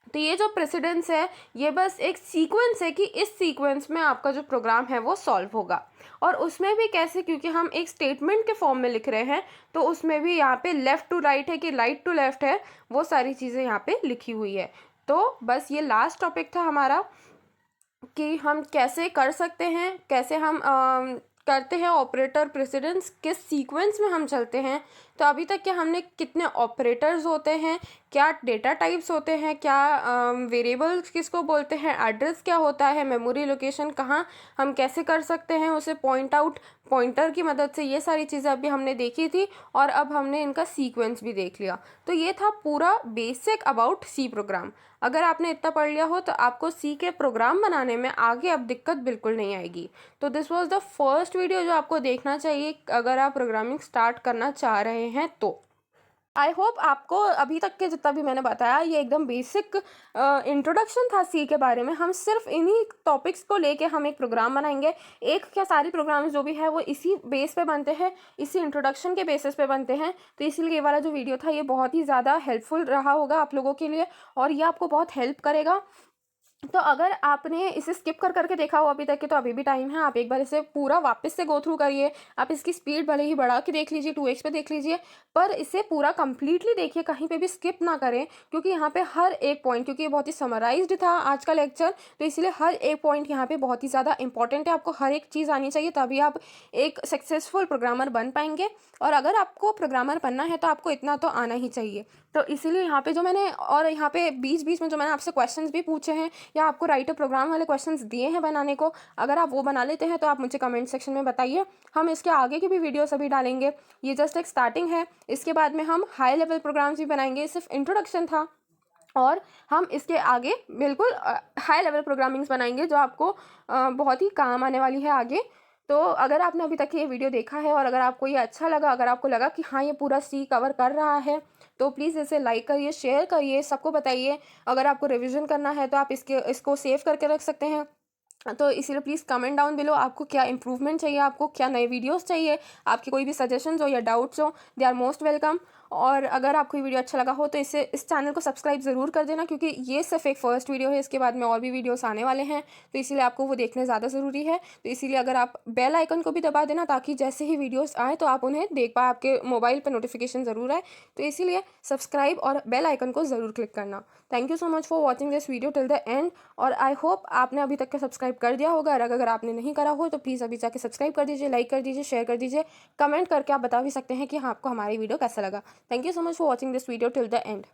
तो ये जो प्रेसिडेंस है ये बस एक सीक्वेंस है कि इस सीक्वेंस में आपका जो प्रोग्राम है वो सॉल्व होगा। और उसमें भी कैसे, क्योंकि हम एक स्टेटमेंट के फॉर्म में लिख रहे हैं तो उसमें भी यहाँ पे लेफ़्ट टू राइट है कि राइट टू लेफ़्ट है, वो सारी चीज़ें यहाँ पे लिखी हुई है। तो बस ये लास्ट टॉपिक था हमारा कि हम कैसे कर सकते हैं, कैसे हम करते हैं ऑपरेटर प्रेसिडेंस, किस सीक्वेंस में हम चलते हैं। तो अभी तक के हमने कितने ऑपरेटर्स होते हैं, क्या डेटा टाइप्स होते हैं, क्या वेरिएबल्स किसको बोलते हैं, एड्रेस क्या होता है, मेमोरी लोकेशन कहाँ, हम कैसे कर सकते हैं उसे पॉइंट आउट पॉइंटर की मदद से, ये सारी चीज़ें अभी हमने देखी थी और अब हमने इनका सीक्वेंस भी देख लिया। तो ये था पूरा बेसिक अबाउट सी प्रोग्राम। अगर आपने इतना पढ़ लिया हो तो आपको सी के प्रोग्राम बनाने में आगे अब दिक्कत बिल्कुल नहीं आएगी। तो this was the first video जो आपको देखना चाहिए अगर आप प्रोग्रामिंग स्टार्ट करना चाह रहे हैं तो। आई होप आपको अभी तक के जितना भी मैंने बताया ये एकदम बेसिक इंट्रोडक्शन था सी के बारे में। हम सिर्फ इन्हीं टॉपिक्स को लेके हम एक प्रोग्राम बनाएंगे। एक क्या सारी प्रोग्राम्स जो भी है वो इसी बेस पे बनते हैं, इसी इंट्रोडक्शन के बेसिस पे बनते हैं। तो इसीलिए ये वाला जो वीडियो था ये बहुत ही ज़्यादा हेल्पफुल रहा होगा आप लोगों के लिए और ये आपको बहुत हेल्प करेगा। तो अगर आपने इसे स्किप कर करके देखा हो अभी तक के तो अभी भी टाइम है, आप एक बार इसे पूरा वापस से गो थ्रू करिए। आप इसकी स्पीड भले ही बढ़ा के देख लीजिए, 2x पे देख लीजिए, पर इसे पूरा कंप्लीटली देखिए, कहीं पे भी स्किप ना करें, क्योंकि यहाँ पे हर एक पॉइंट, क्योंकि ये बहुत ही समराइज्ड था आज का लेक्चर, तो इसलिए हर एक पॉइंट यहाँ पे बहुत ही ज़्यादा इंपॉर्टेंट है। आपको हर एक चीज़ आनी चाहिए तभी आप एक सक्सेसफुल प्रोग्रामर बन पाएंगे। और अगर आपको प्रोग्रामर बनना है तो आपको इतना तो आना ही चाहिए। तो इसीलिए यहाँ पे जो मैंने, और यहाँ पे बीच बीच में जो मैंने आपसे क्वेश्चंस भी पूछे हैं या आपको राइटर प्रोग्राम वाले क्वेश्चंस दिए हैं बनाने को, अगर आप वो बना लेते हैं तो आप मुझे कमेंट सेक्शन में बताइए। हम इसके आगे की भी वीडियोस अभी डालेंगे। ये जस्ट एक स्टार्टिंग है, इसके बाद में हम हाई लेवल प्रोग्राम्स भी बनाएंगे। सिर्फ इंट्रोडक्शन था और हम इसके आगे बिल्कुल हाई लेवल प्रोग्रामिंग्स बनाएंगे जो आपको बहुत ही काम आने वाली है आगे। तो अगर आपने अभी तक ये वीडियो देखा है और अगर आपको ये अच्छा लगा, अगर आपको लगा कि हाँ ये पूरा सी कवर कर रहा है, तो प्लीज़ इसे लाइक करिए, शेयर करिए, सबको बताइए। अगर आपको रिवीजन करना है तो आप इसको सेव करके रख सकते हैं। तो इसीलिए प्लीज़ कमेंट डाउन बिलो आपको क्या इंप्रूवमेंट चाहिए, आपको क्या नए वीडियोस चाहिए, आपके कोई भी सजेशंस हो या डाउट्स हो, दे आर मोस्ट वेलकम। और अगर आपको ये वीडियो अच्छा लगा हो तो इस चैनल को सब्सक्राइब ज़रूर कर देना, क्योंकि ये सिर्फ एक फ़र्स्ट वीडियो है, इसके बाद में और भी वीडियोस आने वाले हैं, तो इसीलिए आपको वो देखने ज़्यादा ज़रूरी है। तो इसीलिए अगर आप बेल आइकन को भी दबा देना ताकि जैसे ही वीडियोस आए तो आप उन्हें देख पाए, आपके मोबाइल पर नोटिफिकेशन ज़रूर आए। तो इसीलिए सब्सक्राइब और बेल आइकन को ज़रूर क्लिक करना। Thank you so much for watching this video till the end. और आई होप आपने अभी तक का सब्सक्राइब कर दिया होगा, और अगर आपने नहीं करा हो तो प्लीज़ अभी जाके सब्सक्राइब कर दीजिए, लाइक कर दीजिए, शेयर कर दीजिए, कमेंट करके आप बता भी सकते हैं कि हाँ आपको हमारी वीडियो कैसा लगा। Thank you so much for watching this video till the end.